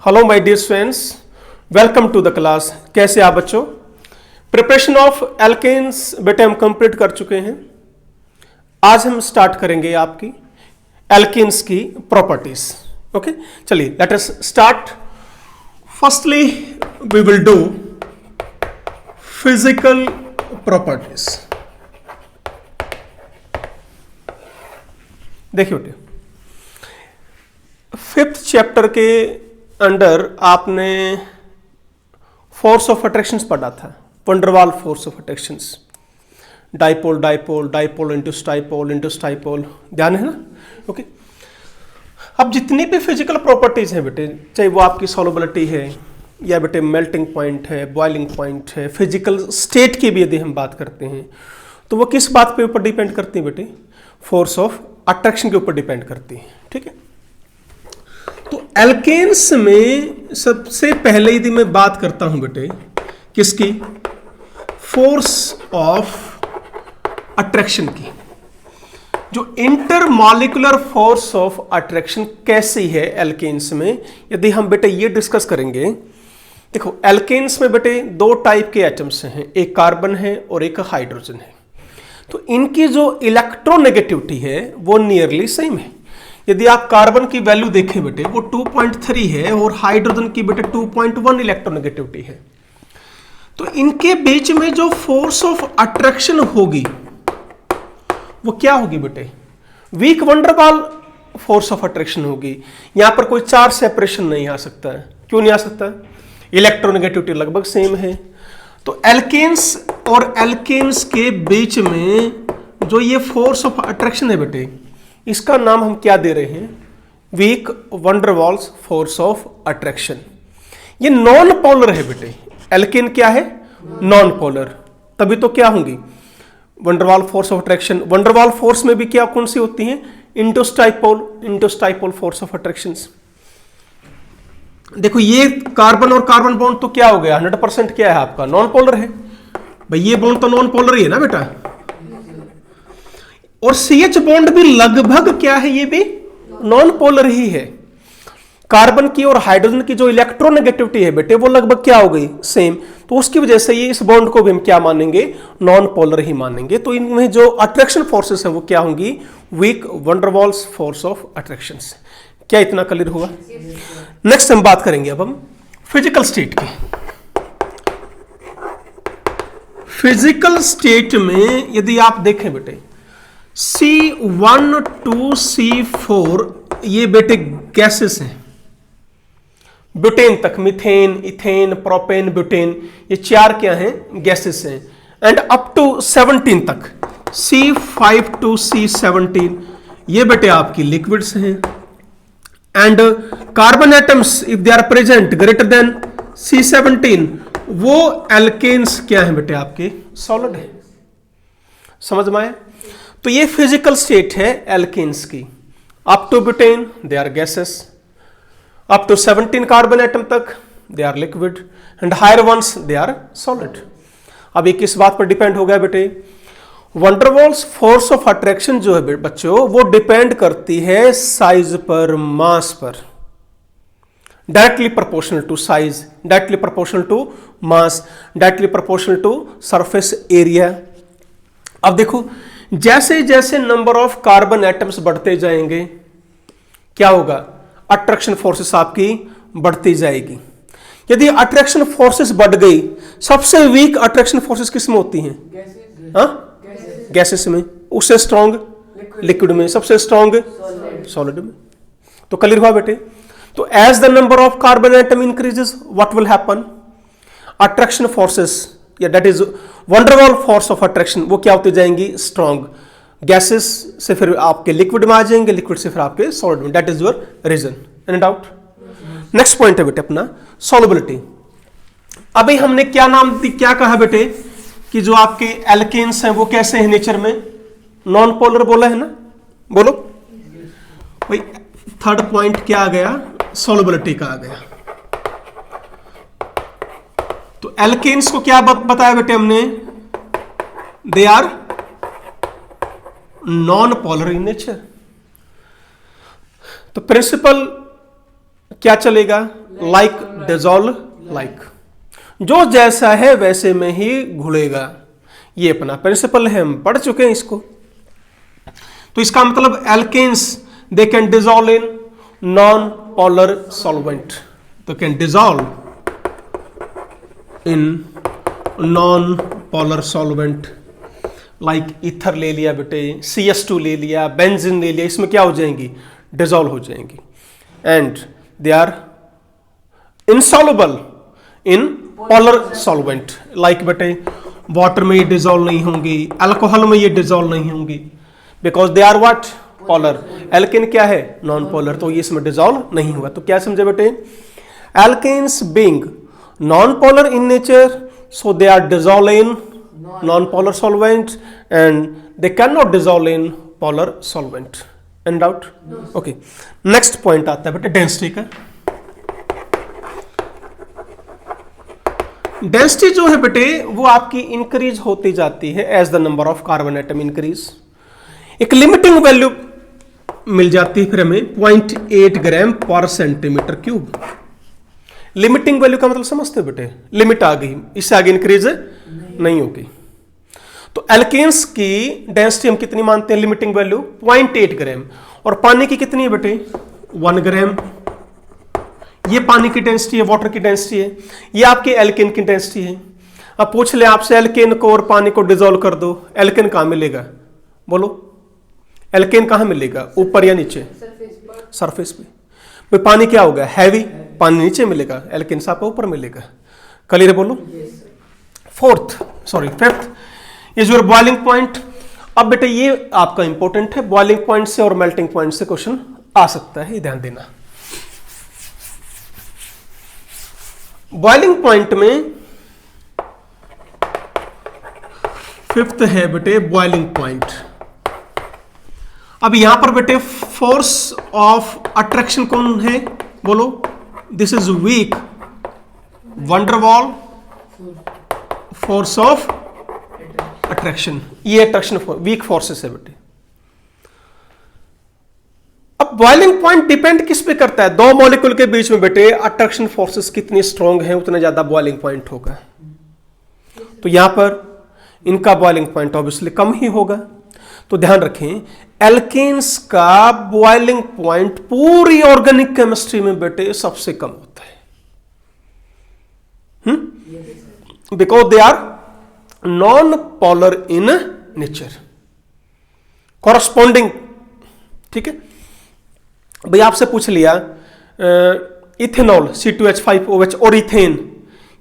Hello my dear students, welcome to the class. कैसे आप बच्चों? प्रिपरेशन ऑफ एल्केन्स बेटे हम कंप्लीट कर चुके हैं। आज हम स्टार्ट करेंगे आपकी एल्केन्स की प्रॉपर्टीज। ओके, चलिए let us start. Firstly we will do physical properties. देखिए बेटे, फिफ्थ चैप्टर के अंडर आपने फोर्स ऑफ अट्रैक्शंस पढ़ा था, van der Waal force of attractions, dipole dipole dipole induced dipole, ध्यान है ना? ओके, अब जितनी भी फिजिकल प्रॉपर्टीज हैं बेटे, चाहे वो आपकी सॉल्युबिलिटी है या बेटे मेल्टिंग पॉइंट है, बॉइलिंग पॉइंट है, फिजिकल स्टेट की भी यदि हम बात करते हैं तो वो किस बात पे ऊपर डिपेंड करती है बेटे? फोर्स ऑफ अट्रैक्शन के ऊपर डिपेंड करती है। ठीक है, तो एल्केन्स में सबसे पहले यदि मैं बात करता हूं बेटे किसकी? फोर्स ऑफ अट्रैक्शन की। जो इंटरमॉलिक्यूलर फोर्स ऑफ अट्रैक्शन कैसी है एल्केन्स में, यदि हम बेटे ये डिस्कस करेंगे। देखो, एल्केन्स में बेटे दो टाइप के एटम्स हैं, एक कार्बन है और एक हाइड्रोजन है। तो इनकी जो इलेक्ट्रोनेगेटिविटी है वो नियरली सेम है। यदि आप कार्बन की वैल्यू देखें बेटे, वो 2.3 है और हाइड्रोजन की बेटे 2.1 इलेक्ट्रोनेगेटिविटी है। तो इनके बीच में जो फोर्स ऑफ अट्रैक्शन होगी वो क्या होगी बेटे? Weak van der Waals force of attraction होगी। यहां पर कोई चार्ज सेपरेशन नहीं आ सकता है। क्यों नहीं आ सकता है? इलेक्ट्रोनेगेटिविटी लगभग सेम है। तो एल्केन्स और एल्केन्स के बीच में जो ये फोर्स ऑफ अट्रैक्शन है बेटे, इसका नाम हम क्या दे रहे हैं? Weak van der Waals force of attraction. ये नॉन पोलर है बेटे। एल्केन क्या है? Non polar. तभी तो क्या होंगी? Van der Waal force of attraction. Van der Waal force में भी क्या कौन सी होती हैं? Induced dipole force of attraction. देखो, ये कार्बन और कार्बन बॉन्ड तो क्या हो गया? 100% क्या है आपका? नॉन पोलर है भाई। ये बॉन्ड तो नॉन पोलर ही है ना बेटा। और CH बॉन्ड भी लगभग क्या है? ये भी नॉन पोलर ही है। कार्बन की और हाइड्रोजन की जो इलेक्ट्रोनेगेटिविटी है बेटे, वो लगभग क्या हो गई? सेम। तो उसकी वजह से ये इस बॉन्ड को भी हम क्या मानेंगे? नॉन पोलर ही मानेंगे। तो इनमें जो अट्रैक्शन फोर्सेस है वो क्या होंगी? Weak van der Waals force of attraction. क्या इतना क्लियर हुआ? नेक्स्ट हम बात करेंगे अब हम फिजिकल स्टेट की। फिजिकल स्टेट में यदि आप देखें बेटे, C1 to C4 ये बेटे गैसेस हैं। ब्यूटेन तक, मीथेन, इथेन, प्रोपेन, ब्यूटेन, ये चार क्या हैं? गैसेस हैं। एंड अप टू 17 तक, C5 to C17 ये बेटे आपकी लिक्विड्स हैं। And carbon atoms if they are present greater than C17 वो एल्केन्स क्या है बेटे? आपके सॉलिड है। समझ में आया? तो ये फिजिकल स्टेट है एल्केन्स की। Up to butane they are gases, up to 17 carbon atom तक they are liquid, and higher ones they are solid. अब ये किस बात पर डिपेंड हो गया बेटे? वंडरवाल्स फोर्स ऑफ अट्रैक्शन जो है बच्चों, वो डिपेंड करती है साइज पर, मास पर। Directly proportional to size, directly proportional to mass, directly proportional to surface area. अब देखो, जैसे जैसे नंबर ऑफ कार्बन एटम्स बढ़ते जाएंगे क्या होगा? अट्रैक्शन फोर्सेस आपकी बढ़ती जाएगी। यदि अट्रैक्शन फोर्सेस बढ़ गई, सबसे वीक अट्रैक्शन फोर्सेस किस में होती हैं? गैसेस में। उससे स्ट्रॉन्ग लिक्विड में, सबसे स्ट्रॉन्ग सॉलिड में। तो क्लियर हुआ बेटे? तो as the number of carbon atom increases, what will happen? Attraction forces या that is van der Waal force of attraction वो क्या होती जाएंगी? स्ट्रॉन्ग। गैसेस से फिर आपके लिक्विड में आ जाएंगे, लिक्विड से फिर आपके सॉलिड में। That is your reason. Any doubt? Next point है बेटे अपना सॉल्युबिलिटी। अभी हमने क्या नाम क्या कहा बेटे कि जो आपके एल्केन्स हैं वो कैसे हैं नेचर में? नॉन पोलर बोला है ना? बोलो भाई। थर्ड पॉइंट क्या आ गया? सॉल्युबिलिटी का आ गया। तो एल्केन्स को क्या बताया बेटे हमने? They are non polar in nature. तो प्रिंसिपल क्या चलेगा, लाइक डिजॉल्व लाइक, जो जैसा है वैसे में ही घुलेगा। ये अपना प्रिंसिपल है, हम पढ़ चुके हैं इसको। तो इसका मतलब alkanes they can dissolve in non polar solvent, तो can dissolve in non polar solvent, like ether ले लिया बेटे, CS2 ले लिया, बेंजीन ले लिया, इसमें क्या हो जाएंगी, डिजॉल्व हो जाएंगी। And they are insoluble in polar solvent, like बेटे वाटर में ये डिजॉल्व नहीं होंगी, अल्कोहल में ये डिजॉल्व नहीं होंगी, because they are what, polar. Alkane क्या है, नॉन पोलर, तो ये इसमें डिजॉल्व नहीं हुआ। तो क्या समझे बेटे, alkanes being non polar in nature, so they are dissolved in non-polar solvent and they cannot dissolve in polar solvent. Any doubt? No. Okay. Next point आता है बेटे डेंसिटी का। डेंसिटी जो है बेटे वो आपकी इंक्रीज होती जाती है as the number of carbon atom increase. एक लिमिटिंग वैल्यू मिल जाती है फिर हमें 0.8 ग्राम पर सेंटीमीटर क्यूब। लिमिटिंग वैल्यू का मतलब समझते हो बेटे, लिमिट आ गई, इससे आगे इंक्रीज नहीं होगी। तो एल्केन्स की डेंसिटी हम कितनी मानते हैं, लिमिटिंग वैल्यू 0.8 ग्राम, और पानी की कितनी है बेटे 1 ग्राम। ये पानी की डेंसिटी है, वाटर की डेंसिटी है, ये आपके एल्केन की डेंसिटी है। अब पूछ ले आपसे एल्केन को और पानी को डिजोल्व कर दो, एल्केन कहां मिलेगा, बोलो एल्केन कहां मिलेगा, ऊपर या नीचे, सरफेस पे। भाई पानी क्या होगा, हैवी, पानी नीचे मिलेगा, एल्केन आपको ऊपर मिलेगा। क्लियर बोलो। Fifth is your boiling point. अब बेटे ये आपका इंपॉर्टेंट है, बॉइलिंग पॉइंट से और मेल्टिंग पॉइंट से क्वेश्चन आ सकता है, ध्यान देना। बॉइलिंग पॉइंट में फिफ्थ है बेटे बॉइलिंग पॉइंट। अब यहां पर बेटे फोर्स ऑफ अट्रैक्शन कौन है, बोलो, this is weak van der Waals force of attraction, ये अट्रैक्शन वीक फोर्सेस है बेटे। अब बॉइलिंग पॉइंट डिपेंड किस पे करता है, दो मॉलिक्यूल के बीच में बेटे अट्रैक्शन फोर्सेस कितनी स्ट्रांग है उतना ज्यादा बॉइलिंग पॉइंट होगा। तो यहां पर इनका बॉइलिंग पॉइंट ऑब्वियसली कम ही होगा। तो ध्यान रखें, एल्केन्स का बॉइलिंग पॉइंट पूरी ऑर्गेनिक केमिस्ट्री में बेटे सबसे कम होता है, because they are non polar in nature, corresponding. ठीक है भाई, आपसे पूछ लिया इथेनॉल C2H5OH और इथेन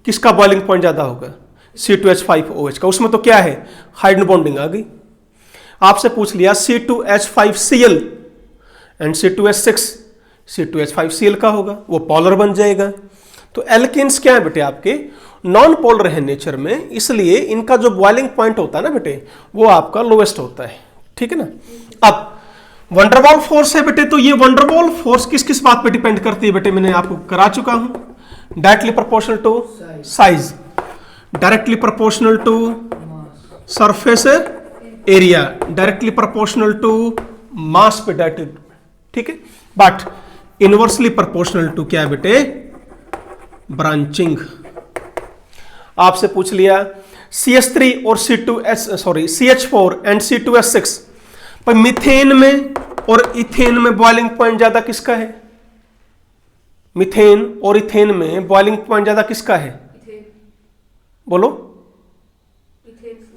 किसका बॉइलिंग पॉइंट ज्यादा होगा, C2H5OH का, उसमें तो क्या है, हाइड्रोजन बॉन्डिंग आ गई। आपसे पूछ लिया C2H5Cl एंड C2H6, C2H5Cl का होगा, वो पोलर बन जाएगा। तो एल्केन्स क्या है बेटे आपके नॉन पोलर है नेचर में, इसलिए इनका जो बॉइलिंग पॉइंट होता है ना बेटे वो आपका लोएस्ट होता है। ठीक है ना। अब वंडरवॉल फोर्स है बेटे, तो ये वंडरवॉल फोर्स किस किस बात पे डिपेंड करती है बेटे, मैंने आपको करा चुका हूं, directly proportional to size, directly proportional to surface area, directly proportional to mass पे डायरेक्टली। ठीक है, बट इनवर्सली प्रोपोर्शनल टू क्या बेटे, ब्रांचिंग। आपसे पूछ लिया CH3 और CH4 एंड C2H6 पर मिथेन में और इथेन में बॉइलिंग पॉइंट ज्यादा किसका है, मिथेन और इथेन में बॉइलिंग पॉइंट ज्यादा किसका है, बोलो।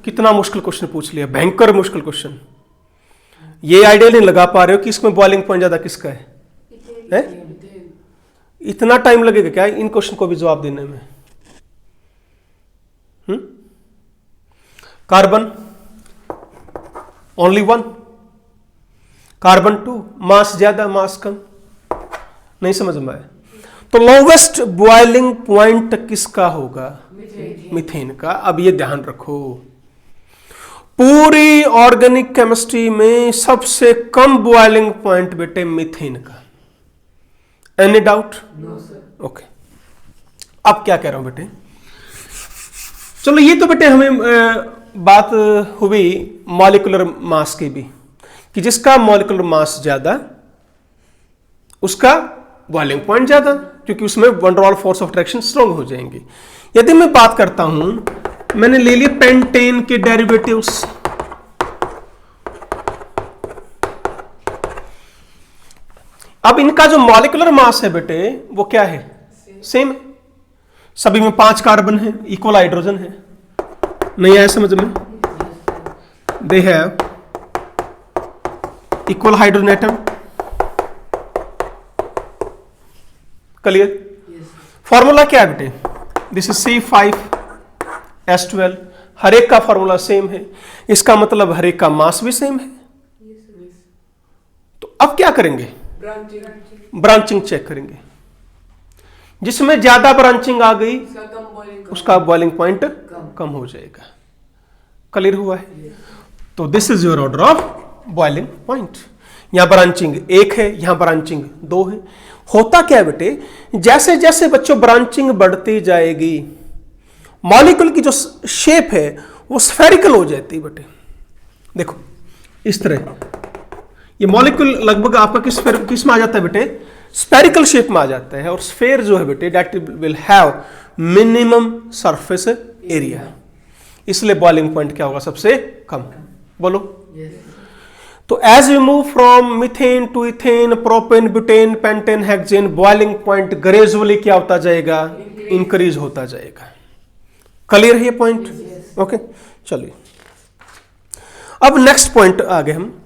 कितना मुश्किल क्वेश्चन पूछ लिया, भयंकर मुश्किल क्वेश्चन। ये आइडिया नहीं लगा पा रहे हो कि इसमें बॉइलिंग पॉइंट ज्यादा किसका है? इतना टाइम लगेगा क्या इन क्वेश्चन को भी जवाब देने में? कार्बन ओनली 1, कार्बन 2, मास ज्यादा मास कम, नहीं समझ में आया। तो लोवेस्ट बॉइलिंग पॉइंट किसका होगा, मीथेन का। अब ये ध्यान रखो, पूरी ऑर्गेनिक केमिस्ट्री में सबसे कम बॉइलिंग पॉइंट बेटे मीथेन का। Any doubt? ओके, अब क्या कह रहा हूं बेटे, चलो ये तो बेटे हमें बात हुई मॉलिक्यूलर मास की भी, कि जिसका मॉलिक्यूलर मास ज्यादा उसका बॉइलिंग पॉइंट ज्यादा, क्योंकि उसमें वन डर वाल फोर्स ऑफ अट्रैक्शन स्ट्रॉन्ग हो जाएंगे। यदि मैं बात करता हूं, मैंने ले लिए पेंटेन के डेरिवेटिव्स, अब इनका जो मॉलिक्यूलर मास है बेटे वो क्या है, सेम है, सभी में 5 कार्बन है, इक्वल हाइड्रोजन है, नहीं आया समझ में? They have equal hydrogen atom, clear? Formula क्या है बेटे, दिस इज C5H12, हर एक का फॉर्मूला सेम है, इसका मतलब हर एक का मास भी सेम है। तो अब क्या करेंगे, ब्रांचिंग चेक करेंगे, जिसमें ज्यादा ब्रांचिंग आ गई उसका बॉइलिंग पॉइंट कम हो जाएगा। क्लियर हुआ है? तो this is your order of boiling point. यहां ब्रांचिंग 1 है, यहां ब्रांचिंग 2 है। होता क्या है बेटे, जैसे जैसे बच्चों ब्रांचिंग बढ़ती जाएगी, मॉलिक्यूल की जो शेप है वो स्फेरिकल हो जाती है बेटे। देखो इस तरह ये मॉलिक्यूल लगभग आपका किस में आ जाता है बेटे, स्फेरिकल शेप में आ जाता है। और स्फेयर जो है बेटे that will have minimum surface area, इसलिए बॉइलिंग पॉइंट क्या होगा, सबसे कम। बोलो। तो as we move from methane to ethane, propane, butane, pentane, hexane, boiling point gradually क्या होता जाएगा, इंक्रीज होता जाएगा। क्लियर है ये पॉइंट? ओके चलिए अब नेक्स्ट पॉइंट आ गए हम,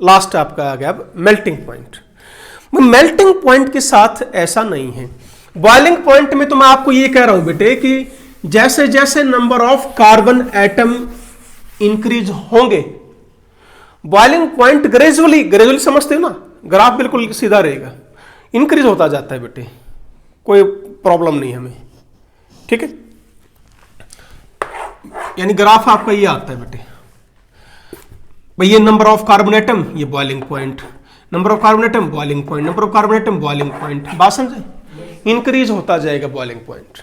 लास्ट आपका आ गया अब मेल्टिंग पॉइंट। मेल्टिंग पॉइंट के साथ ऐसा नहीं है, बॉइलिंग पॉइंट में तो मैं आपको ये कह रहा हूं बेटे कि जैसे जैसे number of carbon atom increase होंगे, बॉइलिंग पॉइंट ग्रेजुअली समझते हो ना, ग्राफ बिल्कुल सीधा रहेगा, इंक्रीज होता जाता है बेटे, कोई प्रॉब्लम नहीं हमें, ठीक है? यानी ग्राफ आपका ये आता है बेटे, भाई ये नंबर ऑफ कार्बन एटम, ये boiling point, number of carbon atom boiling point, number of carbon atom boiling point, बात समझे? इंक्रीज होता जाएगा बॉइलिंग पॉइंट।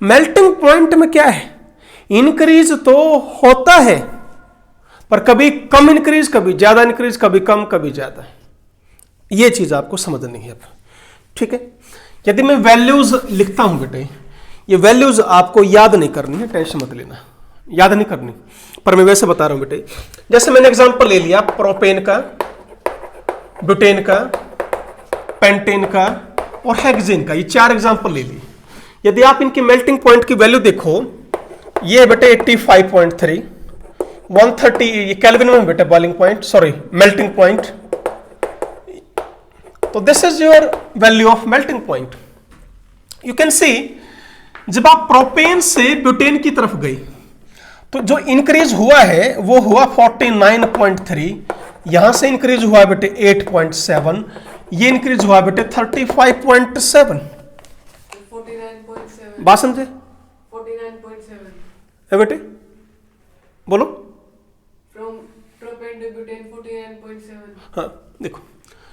मेल्टिंग पॉइंट में क्या है, इंक्रीज तो होता है पर कभी कम इंक्रीज, कभी ज्यादा इंक्रीज, कभी कम कभी ज्यादा, ये चीज आपको समझनी है अब, ठीक है? यदि मैं वैल्यूज लिखता हूं बेटे, ये वैल्यूज आपको याद नहीं करनी है, टेंशन मत लेना, याद नहीं करनी, पर मैं वैसे बता रहा हूं बेटे। जैसे मैंने एग्जांपल ले लिया प्रोपेन का, ब्यूटेन का, पेंटेन का और हेक्सेन का, ये 4 एग्जांपल ले लिए। यदि आप इनकी मेल्टिंग पॉइंट की वैल्यू देखो, ये बेटे 85.3, 130, ये केल्विन में बेटे boiling point, sorry melting point. तो this is your value of melting point. You can see जब आप प्रोपेन से ब्यूटेन की तरफ गई तो जो इंक्रीज हुआ है वो हुआ 49.3, यहां से इंक्रीज हुआ बेटे 8.7, ये इंक्रीज हुआ बेटे 35.7, बात समझे? 49.7 है बेटे, बोलो। from propane to butane 49.7। हाँ देखो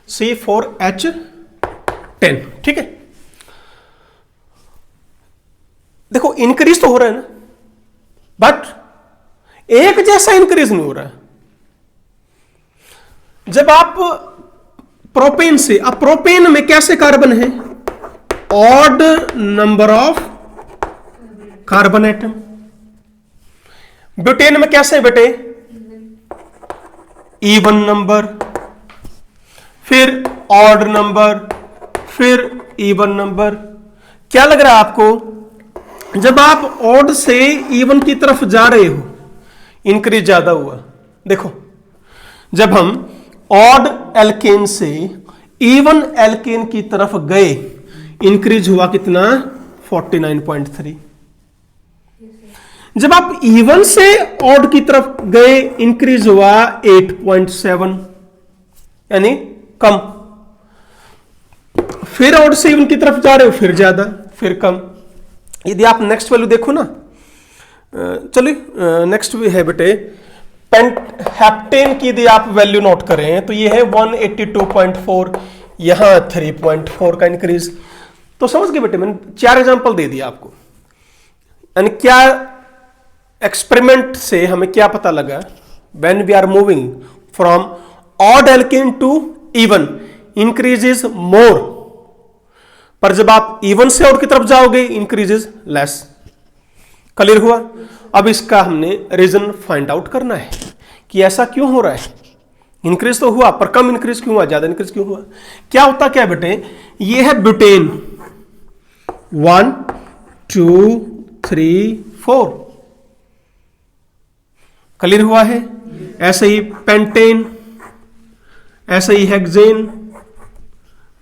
C4H10, ठीक है? देखो इंक्रीज तो हो रहा है ना, बट एक जैसा इंक्रीज नहीं हो रहा है। जब आप प्रोपेन से, अब प्रोपेन में कैसे कार्बन है, odd number of carbon atom. Butane में कैसे बेटे, इवन नंबर, फिर ऑड नंबर, फिर इवन नंबर। क्या लग रहा है आपको, जब आप ऑड से इवन की तरफ जा रहे हो इंक्रीज ज्यादा हुआ। देखो जब हम ऑड एल्केन से इवन एल्केन की तरफ गए इंक्रीज हुआ कितना, 49.3। जब आप इवन से ऑड की तरफ गए इंक्रीज हुआ 8.7, यानी कम। फिर ऑड से इवन की तरफ जा रहे हो, फिर ज्यादा, फिर कम। यदि आप नेक्स्ट वैल्यू देखो ना, चलिए नेक्स्ट भी है बेटे हेप्टेन की, यदि आप वैल्यू नोट करें तो ये है 182.4, यहां 3.4 का इंक्रीज। तो समझ गए बेटे, मैंने 4 एग्जांपल दे दिया आपको। यानी क्या एक्सपेरिमेंट से हमें क्या पता लगा, when we are moving from odd alkane to even increases more पर जब आप इवन से आउट की तरफ जाओगे इंक्रीजेज लेस। क्लियर हुआ? अब इसका हमने रीजन फाइंड आउट करना है कि ऐसा क्यों हो रहा है। इंक्रीज तो हुआ पर कम इंक्रीज क्यों हुआ, ज्यादा इंक्रीज क्यों हुआ। क्या होता क्या बेटे, ये है ब्यूटेन 1 2 3 4। क्लियर हुआ है? ऐसे ही पेंटेन, ऐसे ही हेक्सेन।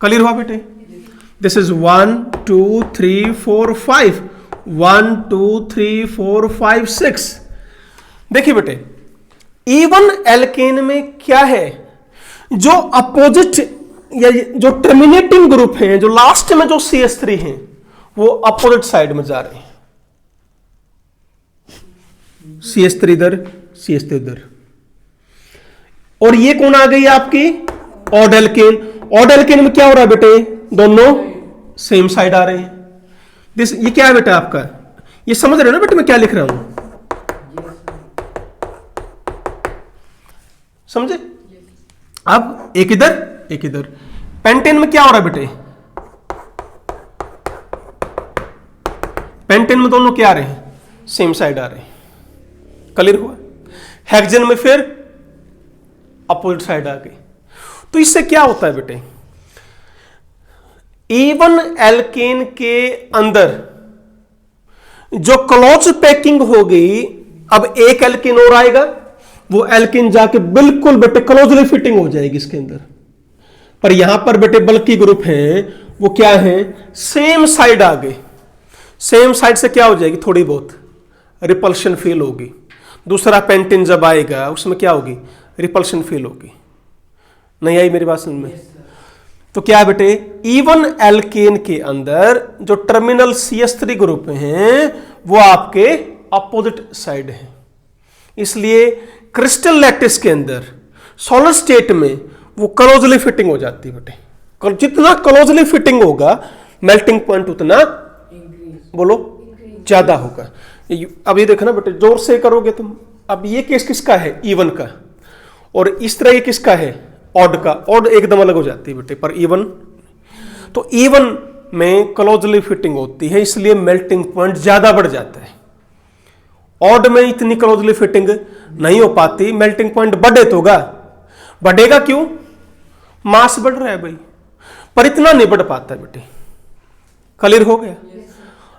क्लियर हुआ बेटे? This is 1 2 3 4 5 1 2 3 4 5 6। देखिए बेटे, इवन एल्केन में क्या है, जो अपोजिट या जो टर्मिनेटिंग ग्रुप हैं, जो लास्ट में जो CH3 हैं, वो अपोजिट साइड में जा रहे हैं। CH3 इधर, CH3 इधर। और ये कौन आ गई आपकी? Odd alkene. ऑड एल्केन में क्या हो रहा है बेटे, दोनों सेम साइड आ रहे हैं। दिस, ये क्या है बेटा आपका, ये समझ रहे हो ना बेटे मैं क्या लिख रहा हूं? समझे? अब एक इधर एक इधर। पेंटेन में क्या हो रहा है बेटे, पेंटेन में दोनों क्या आ रहे हैं, सेम साइड आ रहे हैं। क्लियर हुआ? हेक्सेन में फिर अपोजिट साइड आ गई। तो इससे क्या होता है बेटे, इवन एल्केन के अंदर जो क्लोज पैकिंग हो गई, अब एक एल्केन और आएगा, वो एल्केन जाके बिल्कुल बेटे क्लोजली फिटिंग हो जाएगी इसके अंदर। पर यहां पर बेटे बल्कि ग्रुप है, वो क्या है, सेम साइड आ गए। सेम साइड से क्या हो जाएगी, थोड़ी बहुत रिपल्शन फील होगी। दूसरा पेंटेन जब आएगा उसमें क्या होगी, रिपल्शन फील होगी। नहीं आई मेरी बात समझ में? तो क्या है बेटे, इवन एल्केन के अंदर जो टर्मिनल CH3 ग्रुप हैं वो आपके अपोजिट साइड हैं। इसलिए क्रिस्टल लैटिस के अंदर सॉलिड स्टेट में वो क्लोजली फिटिंग हो जाती है बेटे। जितना क्लोजली फिटिंग होगा मेल्टिंग पॉइंट उतना बोलो ज्यादा होगा। अब ये देखो ना बेटे, जोर से करोगे तुम। अब ये केस किसका है, इवन का, और इस तरह ये किसका है, ऑड का। ऑड एकदम अलग हो जाती है बेटे, पर इवन, तो इवन में क्लोजली फिटिंग होती है, इसलिए मेल्टिंग पॉइंट ज्यादा बढ़ जाता है। ऑड में इतनी क्लोजली फिटिंग नहीं हो पाती, मेल्टिंग पॉइंट बढ़े तो होगा। बढ़ेगा क्यों, मास बढ़ रहा है भाई, पर इतना नहीं बढ़ पाता बेटे। क्लियर हो गया?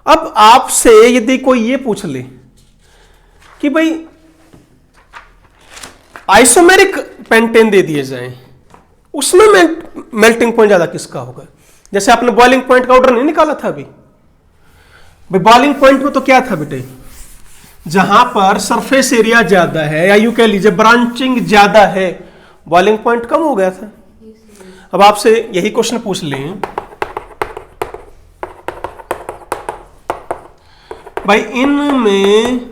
अब आपसे यदि कोई ये पूछ ले कि भाई आइसोमेरिक पेंटेन दे दिए जाएं, उसमें मेल्टिंग पॉइंट ज्यादा किसका होगा। जैसे आपने बॉइलिंग पॉइंट का ऑर्डर नहीं निकाला था अभी भाई, बॉइलिंग पॉइंट में तो क्या था बेटे, जहां पर सरफेस एरिया ज्यादा है, या यूं कह लीजिए ब्रांचिंग ज्यादा है, बॉइलिंग पॉइंट कम हो गया था। अब आपसे यही क्वेश्चन पूछ लें भाई, इनमें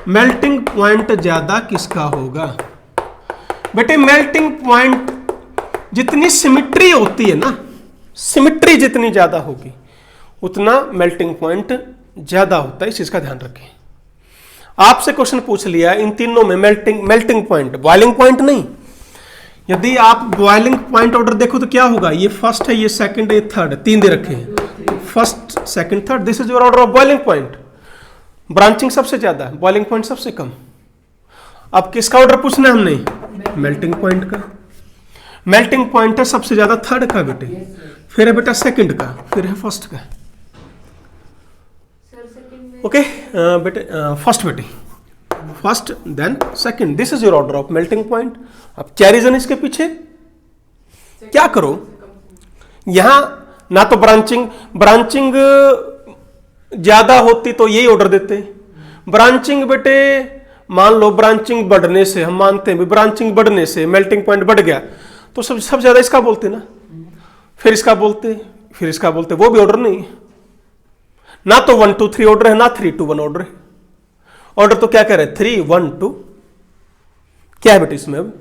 मेल्टिंग पॉइंट ज्यादा किसका होगा। बेटे मेल्टिंग पॉइंट जितनी सिमिट्री होती है ना, सिमिट्री जितनी ज्यादा होगी उतना मेल्टिंग पॉइंट ज्यादा होता है। इस चीज का ध्यान रखें। आपसे क्वेश्चन पूछ लिया इन तीनों में मेल्टिंग पॉइंट, बॉइलिंग पॉइंट नहीं। यदि आप बॉइलिंग पॉइंट ऑर्डर देखो तो क्या होगा, ये फर्स्ट है, ये सेकंड, ये थर्ड, तीन दे रखे हैं, first second third. This is your order of boiling point. Branching सबसे ज्यादा, बॉइलिंग पॉइंट सबसे कम। अब किसका ऑर्डर पूछना है हमने, मेल्टिंग पॉइंट का। मेल्टिंग पॉइंट है सबसे ज्यादा थर्ड का बेटे, फिर है बेटा सेकंड का, फिर है फर्स्ट का। ओके बेटे, फर्स्ट बेटे, first then second, this is your order of melting point. अब क्या रीजन इसके पीछे, क्या करो, यहां ना तो ब्रांचिंग ज्यादा होती तो यही ऑर्डर देते। ब्रांचिंग बेटे मान लो ब्रांचिंग बढ़ने से, हम मानते हैं ब्रांचिंग बढ़ने से मेल्टिंग पॉइंट बढ़ गया, तो सब ज्यादा इसका बोलते ना, फिर इसका बोलते, फिर इसका बोलते। वो भी ऑर्डर नहीं है ना, तो 1 2 3 ऑर्डर है, ना 3 2 1 ऑर्डर है। ऑर्डर तो क्या कह रहे हैं, 3 1 2। क्या है बेटे इसमें, अब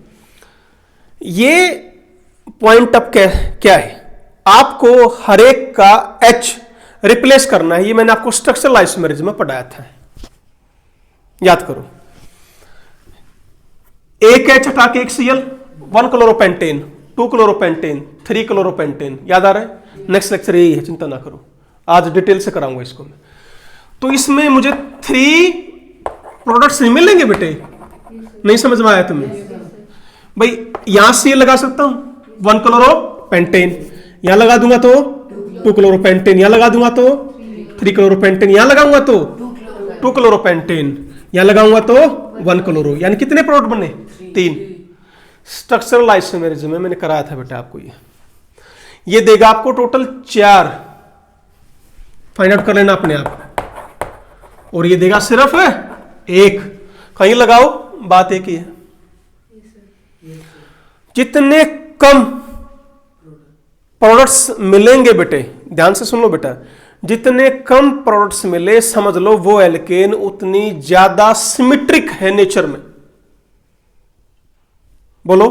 ये पॉइंट अब क्या है, आपको हर एक का H रिप्लेस करना है। ये मैंने आपको स्ट्रक्चरल आइसोमेरिज्म में पढ़ाया था, याद करो। एक H हटा के एक Cl, 1 क्लोरोपेंटेन, 2 क्लोरोपेंटेन, 3 क्लोरोपेंटेन, याद आ रहा है। नेक्स्ट लेक्चर यही है, चिंता ना करो, आज डिटेल से कराऊंगा इसको मैं। तो इसमें मुझे 3 प्रोडक्ट्स नहीं मिलेंगे बेटे, नहीं समझ में आया तुम्हें? भाई यहां से ये लगा सकता हूं 1 क्लोरोपेंटेन, यहां लगा दूंगा तो 2 क्लोरोपेंटेन, यहां लगा दूंगा तो 3 क्लोरोपेंटेन, यहां लगाऊंगा तो 2 क्लोरोपेंटेन, यहां लगाऊंगा तो 1 क्लोरो, यानी कितने प्रोडक्ट बने? 3। स्ट्रक्चरल आइसोमेरिज्म में मैंने कराया था बेटा आपको, ये देगा आपको टोटल 4, फाइंड आउट कर लेना अपने आप, और ये देगा सिर्फ 1। कहीं लगाओ, बात एक ही है, जितने कम प्रोडक्ट्स मिलेंगे बेटे, ध्यान से सुन लो बेटा, जितने कम प्रोडक्ट्स मिले समझ लो वो एल्केन उतनी ज्यादा सिमेट्रिक है नेचर में, बोलो,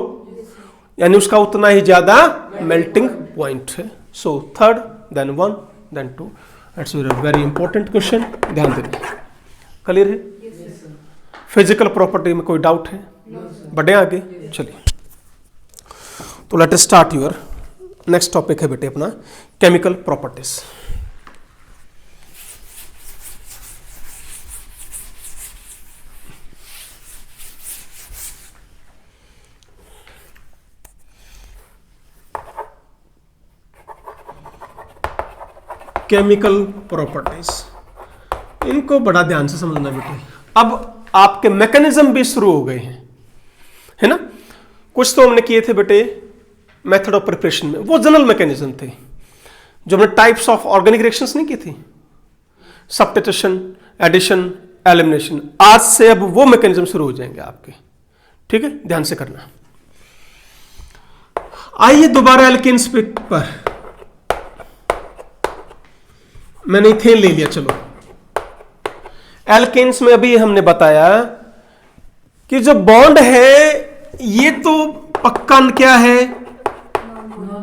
यानी उसका उतना ही ज्यादा मेल्टिंग पॉइंट है। सो 3rd, then 1, then 2। That's very important question, ध्यान देना। क्लियर है? फिजिकल प्रॉपर्टी में कोई डाउट है? बढ़े आगे, चलिए। तो late us start your next topic है बेटे अपना केमिकल प्रॉपर्टीज। केमिकल प्रॉपर्टीज, इनको बड़ा ध्यान से समझना बेटे। अब आपके मैकेनिज्म भी शुरू हो गए हैं, है ना? कुछ तो हमने किए थे बेटे मेथड ऑफ प्रिपरेशन में, वो जनरल मैकेनिज्म थे, जो हमने टाइप्स ऑफ ऑर्गेनिक रिएक्शंस नहीं की थी, सब्स्टिट्यूशन, एडिशन, एलिमिनेशन। आज से अब वो मैकेनिज्म शुरू हो जाएंगे आपके, ठीक है? ध्यान से करना। आइए दोबारा एल्केन्स पर, मैंने इथेन ले लिया, चलो। एल्केन्स में अभी हमने बताया कि जो बॉन्ड है ये तो पक्का क्या है,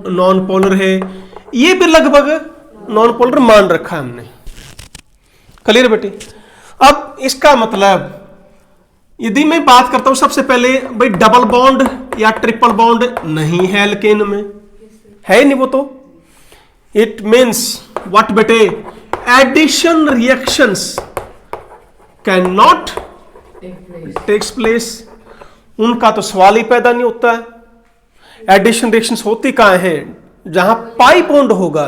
नॉन पोलर है, ये भी लगभग नॉन पोलर मान रखा है हमने। क्लियर बेटे? अब इसका मतलब यदि मैं बात करता हूं सबसे पहले, भाई डबल बॉन्ड या ट्रिपल बॉन्ड नहीं है एल्केन में, है नहीं वो, तो इट मीन्स व्हाट बेटे? Addition reactions can not takes place, उनका तो सवाल ही पैदा नहीं होता है। एडिशन रिएक्शंस होती कहां है? जहां पाई बॉन्ड होगा,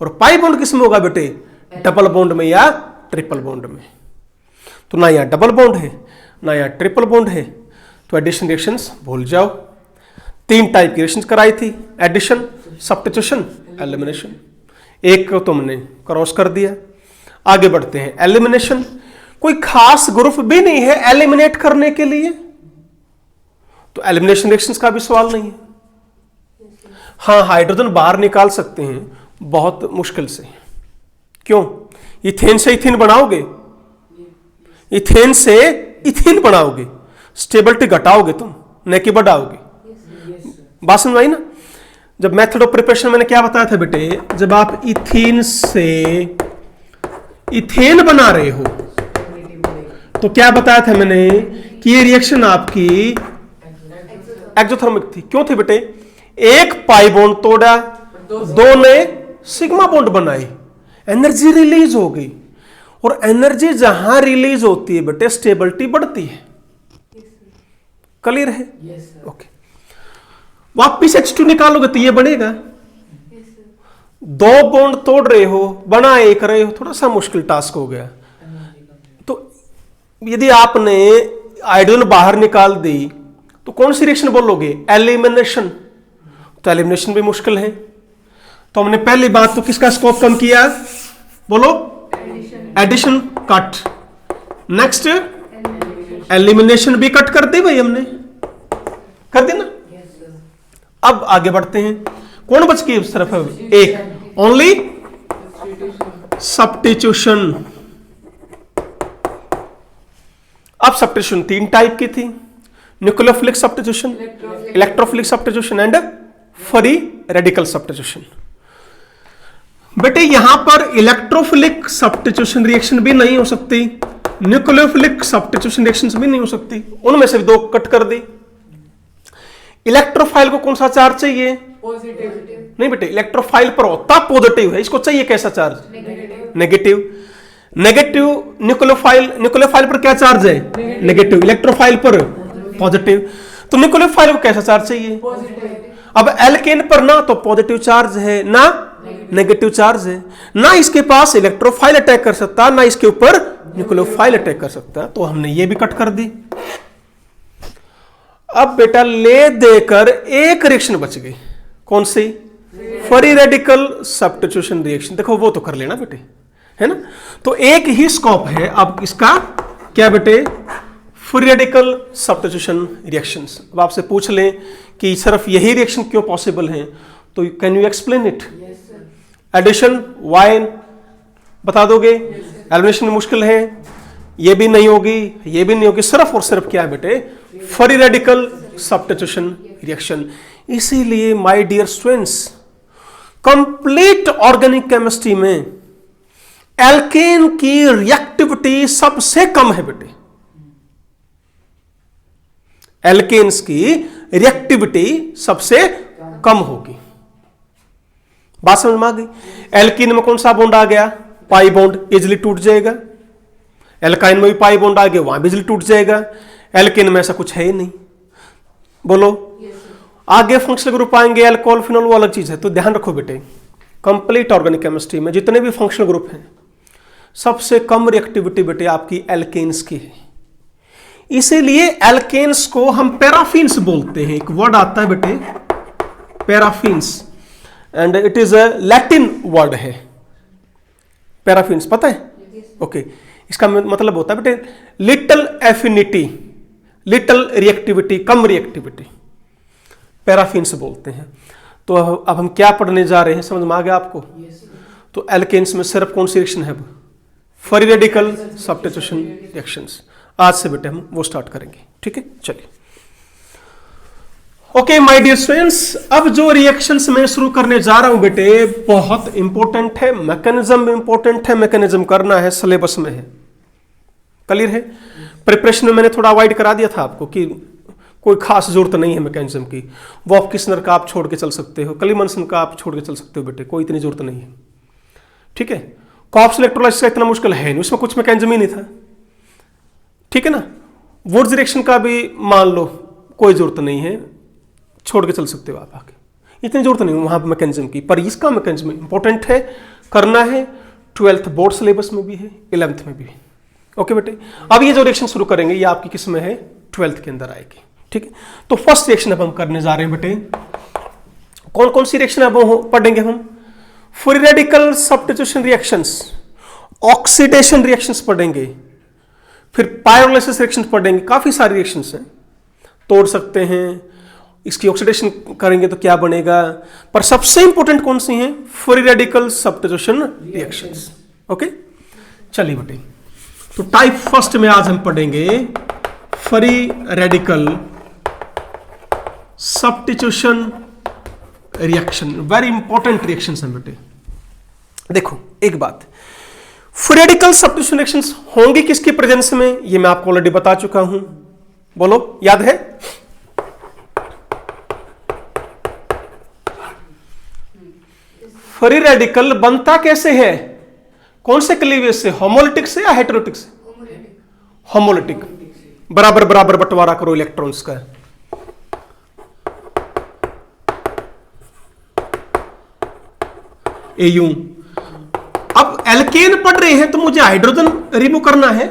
और पाई बॉन्ड किस में होगा बेटे? डबल बॉन्ड में या ट्रिपल बॉन्ड में। तो ना यहां डबल बॉन्ड है ना यहां ट्रिपल बॉन्ड है, तो एडिशन रिएक्शंस भूल जाओ। 3 टाइप की रिएक्शंस कराई थी, एडिशन, सब्स्टिट्यूशन, एलिमिनेशन। एक को तुमने क्रॉस कर दिया, आगे बढ़ते हैं। एलिमिनेशन, कोई खास ग्रुप भी नहीं है एलिमिनेट करने के लिए, तो एलिमिनेशन रिएक्शंस का भी सवाल नहीं है। हाँ, हाइड्रोजन बाहर निकाल सकते हैं बहुत मुश्किल से। क्यों? इथेन से इथेन बनाओगे, इथेन से इथेन बनाओगे, स्टेबिलिटी घटाओगे तुम, न कि बढ़ाओगे। बात समझ आई ना? जब मेथड ऑफ प्रिपरेशन मैंने क्या बताया था बेटे, जब आप इथेन से इथेन बना रहे हो तो क्या बताया था मैंने कि ये रिएक्शन आपकी एक्सोथर्मिक थी। क्यों थी बेटे? एक पाई बॉन्ड तोड़ा, 2 ने सिग्मा बॉन्ड बनाई, एनर्जी रिलीज हो गई, और एनर्जी जहां रिलीज होती है बेटे स्टेबिलिटी बढ़ती है। क्लियर है? ओके। वापिस H2 निकालोगे तो ये बनेगा। 2 बॉन्ड तोड़ रहे हो, बना 1 रहे हो, थोड़ा सा मुश्किल टास्क हो गया। तो यदि आपने हाइड्रोजन बाहर निकाल दी तो कौन सी रिएक्शन बोलोगे? एलिमिनेशन। तो एलिमिनेशन भी मुश्किल है। तो हमने पहली बात तो किसका स्कोप कम किया, बोलो? Addition cut. नेक्स्ट एलिमिनेशन भी कट कर दी भाई, हमने कर दी ना। अब आगे बढ़ते हैं, कौन बच गई उस तरफ? एक, ओनली सब्स्टिट्यूशन। अब सब्स्टिट्यूशन 3 टाइप की थी, nucleophilic substitution, electrophilic substitution and free radical substitution. बेटे यहां पर इलेक्ट्रोफिलिक सब्स्टिट्यूशन रिएक्शन भी नहीं हो सकती, न्यूक्लियोफिलिक सब्स्टिट्यूशन रिएक्शंस भी नहीं हो सकती, उनमें से 2 कट कर दी। इलेक्ट्रोफाइल को कौन सा चार्ज चाहिए? पॉजिटिव, नहीं बेटे, इलेक्ट्रोफाइल पर हो तब पॉजिटिव है, इसको चाहिए कैसा charge? Negative, negative. Negative nucleophile पर क्या चार्ज है? नेगेटिव। इलेक्ट्रोफाइल पर पॉजिटिव। तो न्यूक्लियोफाइल को कैसा चार्ज चाहिए? पॉजिटिव, अब एल्केन पर ना तो पॉजिटिव चार्ज है ना नेगेटिव चार्ज है, ना इसके पास इलेक्ट्रोफाइल अटैक कर सकता, ना इसके ऊपर न्यूक्लियोफाइल अटैक कर सकता, तो हमने ये भी कट कर दी। अब बेटा ले देकर एक रिएक्शन बच गई, कौन सी? Free radical substitution reaction. देखो वो तो कर लेना बेटे, है ना। तो एक ही स्कोप है अब इसका, क्या बेटे? Free radical substitution reactions. अब आपसे पूछ लें कि सिर्फ यही रिएक्शन क्यों पॉसिबल है, तो can you explain it? Addition, वाइन बता दोगे? एलिमिनेशन मुश्किल है, ये भी नहीं होगी, ये भी नहीं होगी, सिर्फ और सिर्फ क्या है बेटे? Free radical substitution reaction. इसीलिए my dear students, complete organic chemistry में एल्केन की रिएक्टिविटी सबसे कम है बेटे। एल्केन्स की रिएक्टिविटी सबसे कम होगी। बात समझ में आ गई? एल्कीन में कौन सा बॉन्ड आ गया? पाई बॉन्ड, इजिली टूट जाएगा। एल्काइन में भी पाई बॉन्ड आ गया, वहां भी इजिली टूट जाएगा। एल्कीन में ऐसा कुछ है ही नहीं। बोलो, आगे फंक्शनल ग्रुप आएंगे, अल्कोहल, फिनोल, वो अलग चीज है। तो ध्यान रखो बेटे, कंप्लीट ऑर्गेनिक केमिस्ट्री में जितने भी फंक्शनल ग्रुप हैं, सबसे कम रिएक्टिविटी बेटे आपकी एल्केन्स की है। इसीलिए एल्केन्स को हम पैराफिन्स बोलते हैं। एक वर्ड आता है बेटे, paraffins, and it is a Latin word है पैराफिन्स, पता है? ओके, इसका मतलब होता है बेटे लिटिल एफिनिटी, लिटिल रिएक्टिविटी, कम रिएक्टिविटी, पैराफिन्स बोलते हैं। तो अब हम क्या पढ़ने जा रहे हैं, समझ में आ गया आपको? तो एल्केन्स में सिर्फ कौन सी रिएक्शन है? Free radical substitution reactions. आज से बेटे हम वो स्टार्ट करेंगे, ठीक है? चलिए, ओके माय डियर स्टूडेंट्स, अब जो रिएक्शंस मैं शुरू करने जा रहा हूं बेटे बहुत इंपॉर्टेंट है, मैकेनिज्म इंपॉर्टेंट है, मैकेनिज्म करना है, सिलेबस में है, क्लियर है? प्रिपरेशन में मैंने थोड़ा अवॉइड करा दिया था आपको कि कोई खास जरूरत नहीं है मैकेनिज्म की। वॉफ किस्नर का आप छोड़ के चल सकते हो, कलीमनसन का आप छोड़ के चल सकते हो बेटे, कोई इतनी जरूरत नहीं है, ठीक है? कॉप्स इलेक्ट्रोलाइसिस का इतना मुश्किल है नहीं, उसमें कुछ मैकेनिज्म ही नहीं था, ठीक है ना? वुड्स रिएक्शन का भी मान लो कोई जरूरत नहीं है, छोड़ के चल सकते हो आप आगे, इतनी जरूरत नहीं वहां मैकेनिज्म की। पर इसका मैकेनिज्म इंपॉर्टेंट है, करना है, 12th बोर्ड सिलेबस में भी है, 11th में भी है। ओके बेटे, अब ये जो रिएक्शन शुरू करेंगे ये आपकी किस में है? 12th के अंदर आएगी, ठीक है? तो फर्स्ट रिएक्शन अब हम करने जा रहे हैं बेटे, कौन कौन सी रिएक्शन अब पढ़ेंगे हम? Free radical substitution reactions, oxidation reactions पढ़ेंगे, फिर पायरोलाइसिस रिएक्शन पढ़ेंगे। काफी सारी रिएक्शंस हैं, तोड़ सकते हैं, इसकी ऑक्सीडेशन करेंगे तो क्या बनेगा, पर सबसे इंपॉर्टेंट कौन सी हैं? Free radical substitution reactions. Okay, चलिए बेटे, तो टाइप फर्स्ट में आज हम पढ़ेंगे free radical substitution reaction. Very important reactions हैं बेटे। देखो एक बात, फ्री रेडिकल सब्स्टिट्यूशन रिएक्शंस होंगी किसकी प्रेजेंस में, ये मैं आपको ऑलरेडी बता चुका हूं, बोलो याद है? फ्री रेडिकल बनता कैसे है, कौन से क्लीवेज से? होमोलिटिक से या हेटेरोटिक से? होमोलिटिक। बराबर बराबर बंटवारा करो इलेक्ट्रॉन्स का। एयू। अब एल्केन पढ़ रहे हैं तो मुझे हाइड्रोजन रिमूव करना है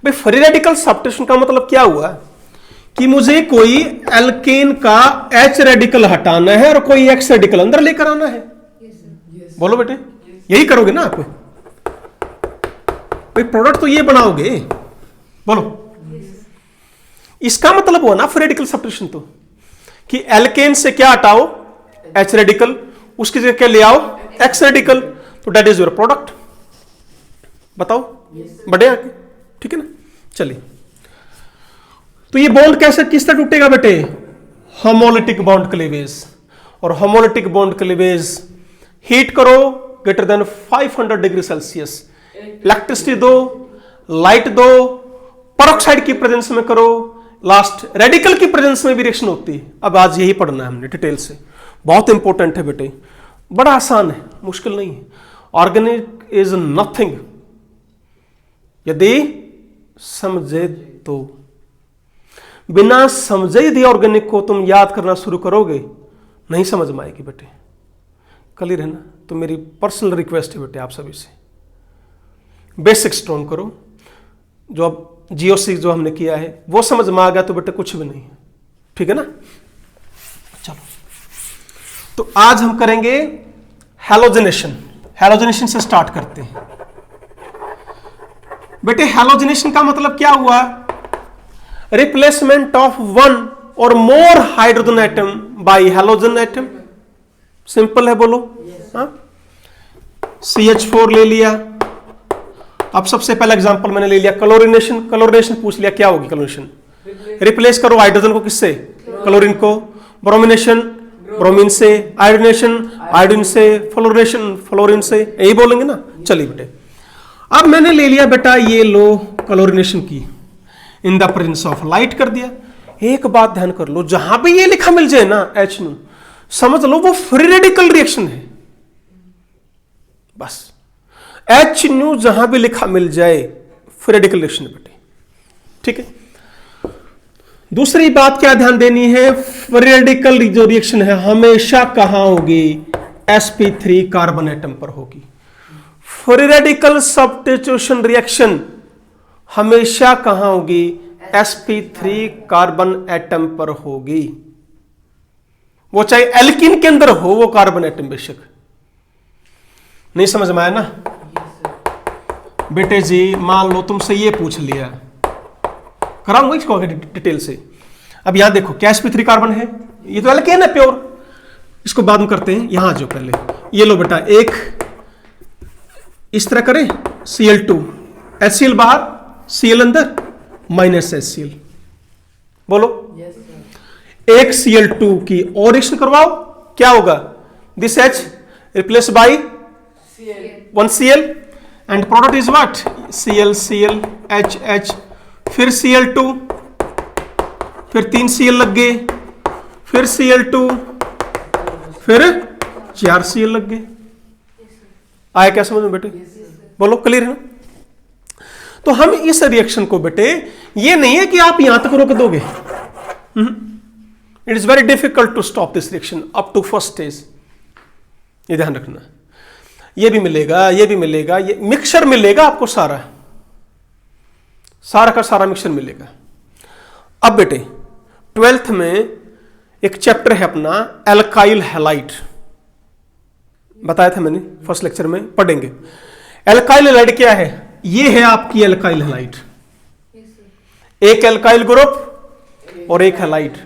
भाई। फ्री रेडिकल सब्स्टिट्यूशन का मतलब क्या हुआ कि मुझे कोई एल्केन का H रेडिकल हटाना है और कोई X रेडिकल अंदर लेकर आना है। बोलो बेटे, यही करोगे ना आप भाई, प्रोडक्ट तो ये बनाओगे। बोलो, इसका मतलब हुआ ना फ्री रेडिकल सब्स्टिट्यूशन, तो कि एल्केन से क्या हटाओ? H रेडिकल, उसकी जगह क्या ले आओ? X रेडिकल, तो दैट इज योर प्रोडक्ट। बताओ बढ़े आके, ठीक है ना? चलिए, तो ये बॉन्ड कैसे किस तरह टूटेगा बेटे? Homolytic bond cleavage. और होमोलिटिक बॉन्ड क्लीवेज हीट करो greater than 500 degree Celsius, electricity दो, लाइट दो, पेरोक्साइड की प्रेजेंस में करो, लास्ट रेडिकल की प्रेजेंस में भी रिएक्शन होती है। अब आज यही पढ़ना है हमने डिटेल से। बहुत इंपॉर्टेंट है बेटे, बड़ा आसान है, मुश्किल नहीं है। ऑर्गेनिक इज नथिंग, यदि समझे तो। बिना समझे यदि ऑर्गेनिक को तुम याद करना शुरू करोगे नहीं समझ में आएगी बेटे, क्लियर है ना। तो मेरी पर्सनल रिक्वेस्ट है बेटे आप सभी से, बेसिक स्ट्रॉन्ग करो। जो अब जीओसी जो हमने किया है वो समझ में आ गया तो बेटे कुछ भी नहीं है, ठीक है ना। चलो तो आज हम करेंगे हैलोजिनेशन। हैलोजिनेशन से स्टार्ट करते हैं बेटे। हैलोजिनेशन का मतलब क्या हुआ? रिप्लेसमेंट ऑफ वन और more hydrogen atom by halogen atom. Simple है, बोलो। CH4 ले लिया। अब सबसे पहला एग्जांपल मैंने ले लिया क्लोरीनेशन। क्लोरीनेशन पूछ लिया, क्या होगी क्लोरीनेशन? रिप्लेस करो हाइड्रोजन को किससे? क्लोरीन को। ब्रोमिनेशन, ब्रोमीन से। आयोडीनेशन, आयोडीन से। फ्लोरीनेशन, फ्लोरीन से। यही बोलेंगे ना। चलिए बेटे, अब मैंने ले लिया बेटा ये लो क्लोरीनेशन की, in the presence of light कर दिया। एक बात ध्यान कर लो, जहां भी ये लिखा मिल जाए ना HNO, समझ लो वो फ्री रेडिकल रिएक्शन है। बस HNO जहां भी लिखा मिल जाए फ्री रेडिकल रिएक्शन है बेटे, ठीक है। दूसरी बात क्या ध्यान देनी है, फ्री रेडिकल जो रिएक्शन है हमेशा कहां होगी? sp3 कार्बन एटम पर होगी। फ्री रेडिकल सब्स्टिट्यूशन रिएक्शन हमेशा कहां होगी? sp3 कार्बन एटम पर होगी। वो चाहे एल्कीन के अंदर हो वो कार्बन एटम, बेशक। नहीं समझ में आया ना बेटे जी? मान लो तुमसे ये पूछ लिया, कराऊंगा इसको आगे डिटेल से। अब यहां देखो क्या sp3 कार्बन है, ये तो एल्केन है प्योर। इसको बाद में करते हैं, यहां जो पहले ये लो बेटा, एक इस तरह करें Cl2, HCl बाहर, Cl अंदर, माइनस HCl। बोलो एक Cl2 की और रिएक्शन करवाओ, क्या होगा? This H replace by one Cl and product is what? Cl Cl H H, फिर Cl2, फिर 3 Cl लग गए, फिर Cl2, फिर 4 Cl लग गए। आया क्या समझ में बेटे? बोलो, क्लियर है ना। तो हम इस रिएक्शन को बेटे, ये नहीं है कि आप यहां तक रोक दोगे। It is very difficult to stop this reaction up to first stage, ये ध्यान रखना। ये भी मिलेगा, ये भी मिलेगा, ये मिक्सचर मिलेगा आपको, सारा का सारा मिक्सचर मिलेगा। अब बेटे 12th में एक चैप्टर है अपना एल्काइल हैलाइड, बताया था मैंने फर्स्ट लेक्चर में, पढ़ेंगे। एल्काइल हैलाइड क्या है? ये है आपकी एल्काइल हैलाइड, एक एल्काइल ग्रुप और एक halide.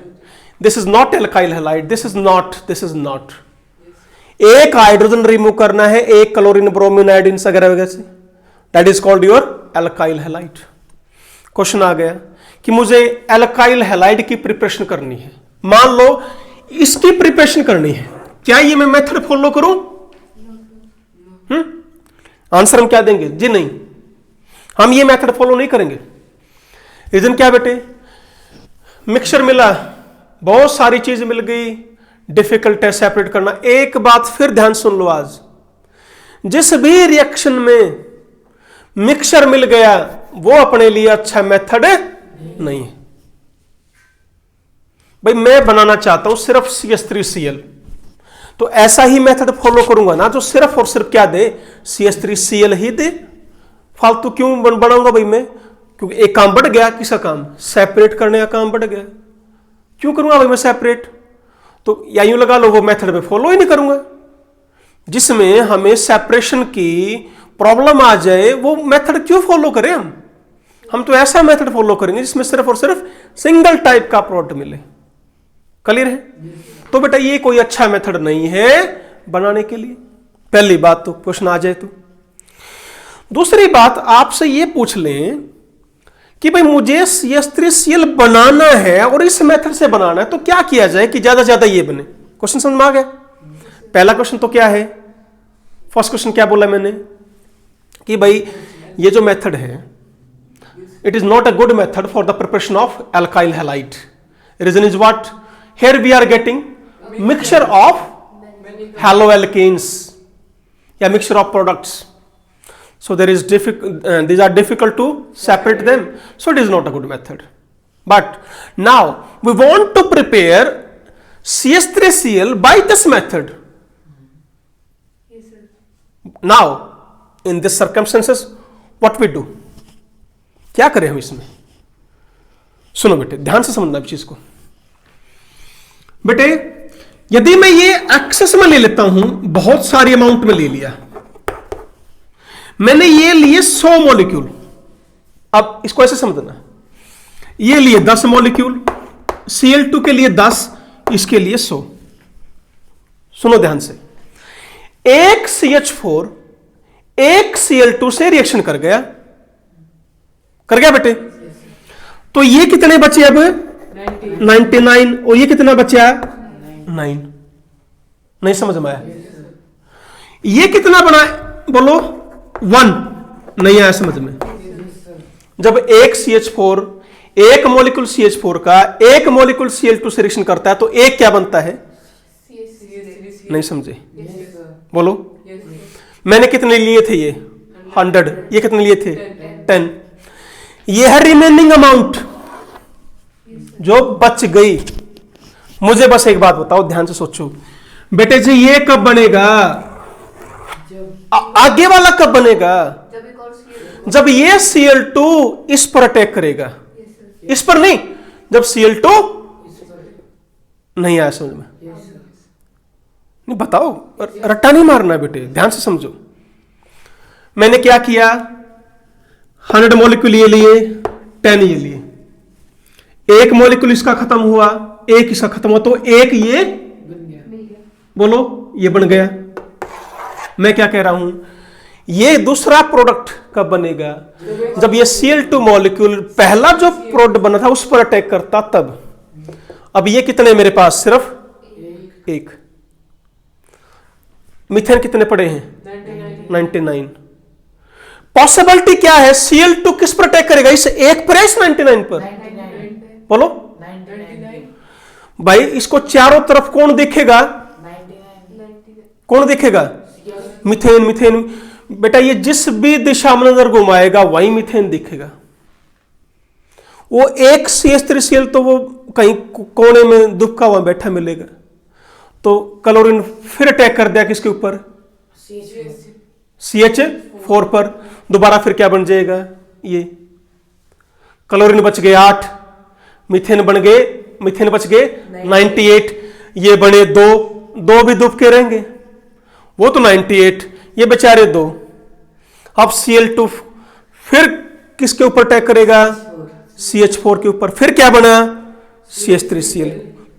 This is not alkyl halide, this is not. एक हाइड्रोजन रिमूव करना है, एक क्लोरीन, ब्रोमीन, आयोडीन वगैरह वगैरह से, that is called your alkyl halide. Question आ गया कि मुझे एल्काइल हैलाइड की प्रिपरेशन करनी है, मान लो इसकी प्रिपरेशन करनी है, क्या ये मैं मेथड फॉलो करूं? आंसर हम क्या देंगे? जी नहीं, हम ये मेथड फॉलो नहीं करेंगे। रीजन क्या बेटे? मिक्सचर मिला, बहुत सारी चीज मिल गई, डिफिकल्ट है सेपरेट करना। एक बात फिर ध्यान सुन लो, आज जिस भी रिएक्शन में मिक्सचर मिल गया वो अपने लिए अच्छा मेथड नहीं है। भाई मैं बनाना चाहता हूं सिर्फ CH3Cl, तो ऐसा ही मेथड फॉलो करूंगा ना जो सिर्फ और सिर्फ क्या दे? CH3Cl ही दे। फालतू क्यों बनाऊंगा भाई मैं? क्योंकि एक काम बढ़ गया, किसका काम? सेपरेट करने का काम बढ़ गया। क्यों करूंगा भाई मैं सेपरेट? तो या यूं लगा लो वो मेथड में फॉलो ही नहीं करूंगा। जिसमें हमें सेपरेशन की प्रॉब्लम आ जाए वो मेथड क्यों फॉलो करें हम तो ऐसा मेथड फॉलो करेंगे जिसमें सिर्फ और सिर्फ सिंगल टाइप का प्रोडक्ट मिले। क्लियर है? तो बेटा ये कोई अच्छा मेथड नहीं है बनाने के लिए, पहली बात तो क्वेश्चन आ जाए तो। दूसरी बात आपसे ये पूछ लें कि भाई मुझे CH3Cl बनाना है और इस मेथड से बनाना है, तो क्या किया जाए कि ज्यादा ज्यादा ये बने? क्वेश्चन समझ में आ गया? पहला क्वेश्चन तो क्या है? फर्स्ट क्वेश्चन क्या बोला मैंने कि भाई ये जो मेथड है, it is not a good method for the preparation of alkyl halide. Reason is what? Here we are getting mixture of halo alkanes या mixture of products. So there is these are difficult to separate them. So it is not a good method. But now we want to prepare CH3Cl by this method. Yes, sir. Now in this circumstances what we do? क्या करें हम इसमें? सुनो बेटे, ध्यान से समझना इस चीज को। बेटे यदि मैं ये एक्सेस में ले लेता हूं, बहुत सारी अमाउंट में ले लिया, मैंने ये लिए 100 मॉलिक्यूल। अब इसको ऐसे समझना, ये लिए 10 मॉलिक्यूल, Cl2 के लिए 10, इसके लिए 100। सुनो ध्यान से, एक CH4 एक Cl2 से रिएक्शन कर गया बेटे। तो ये कितने बचे अब? 99। और ये कितना बचा? 9। नहीं समझ में आया? ये कितना बना बोलो? 1। नहीं आया समझ में? जब एक CH4 एक मॉलिक्यूल CH4 का एक मॉलिक्यूल Cl2 से रिएक्शन करता है तो एक क्या बनता है? नहीं समझे? बोलो। मैंने कितने लिए थे? ये 100। ये कितने लिए थे? 10। ये है रिमेनिंग अमाउंट जो बच गई। मुझे बस एक बात बताओ, ध्यान से सोचो बेटे जी, ये कब बनेगा? आगे वाला कब बनेगा? जब ये Cl2 इस पर अटैक करेगा। इस पर नहीं, जब Cl2 नहीं आया समझ में? नहीं बताओ, रट्टा नहीं मारना बेटे, ध्यान से समझो। मैंने क्या किया? 100 मॉलिक्यूल ये लिए, 10 ये लिए, एक मॉलिक्यूल इसका खत्म हुआ, एक इसका खत्म हुआ, तो एक ये बोलो ये बन गया। मैं क्या कह रहा हूं? ये दूसरा प्रोडक्ट कब बनेगा? जब ये Cl2 मॉलिक्यूल पहला जो प्रोडक्ट बना था उस पर अटैक करता तब। अब ये कितने मेरे पास? सिर्फ एक। मीथेन कितने पड़े हैं? 99। पॉसिबिलिटी क्या है? Cl2 किस पर अटैक करेगा? इस एक पर, इस 99 पर? बोलो 99। भाई, इसको चारों तरफ कौन देखेगा? कौन देखेगा? मीथेन। मीथेन बेटा, ये जिस भी दिशा में नजर घुमाएगा वही मीथेन दिखेगा। वो एक CH3Cl तो वो कहीं कोने में दुबका हुआ बैठा मिलेगा। तो क्लोरीन फिर अटैक कर दिया किसके ऊपर? CH4 पर। दोबारा फिर क्या बन जाएगा? ये क्लोरीन बच गए 8, मीथेन बच गए 98, ये बने 2 भी दुब के रहेंगे, वो तो 98, ये बेचारे 2। अब Cl2 फिर किसके ऊपर अटैक करेगा? CH4 के ऊपर। फिर क्या बना? CH3Cl।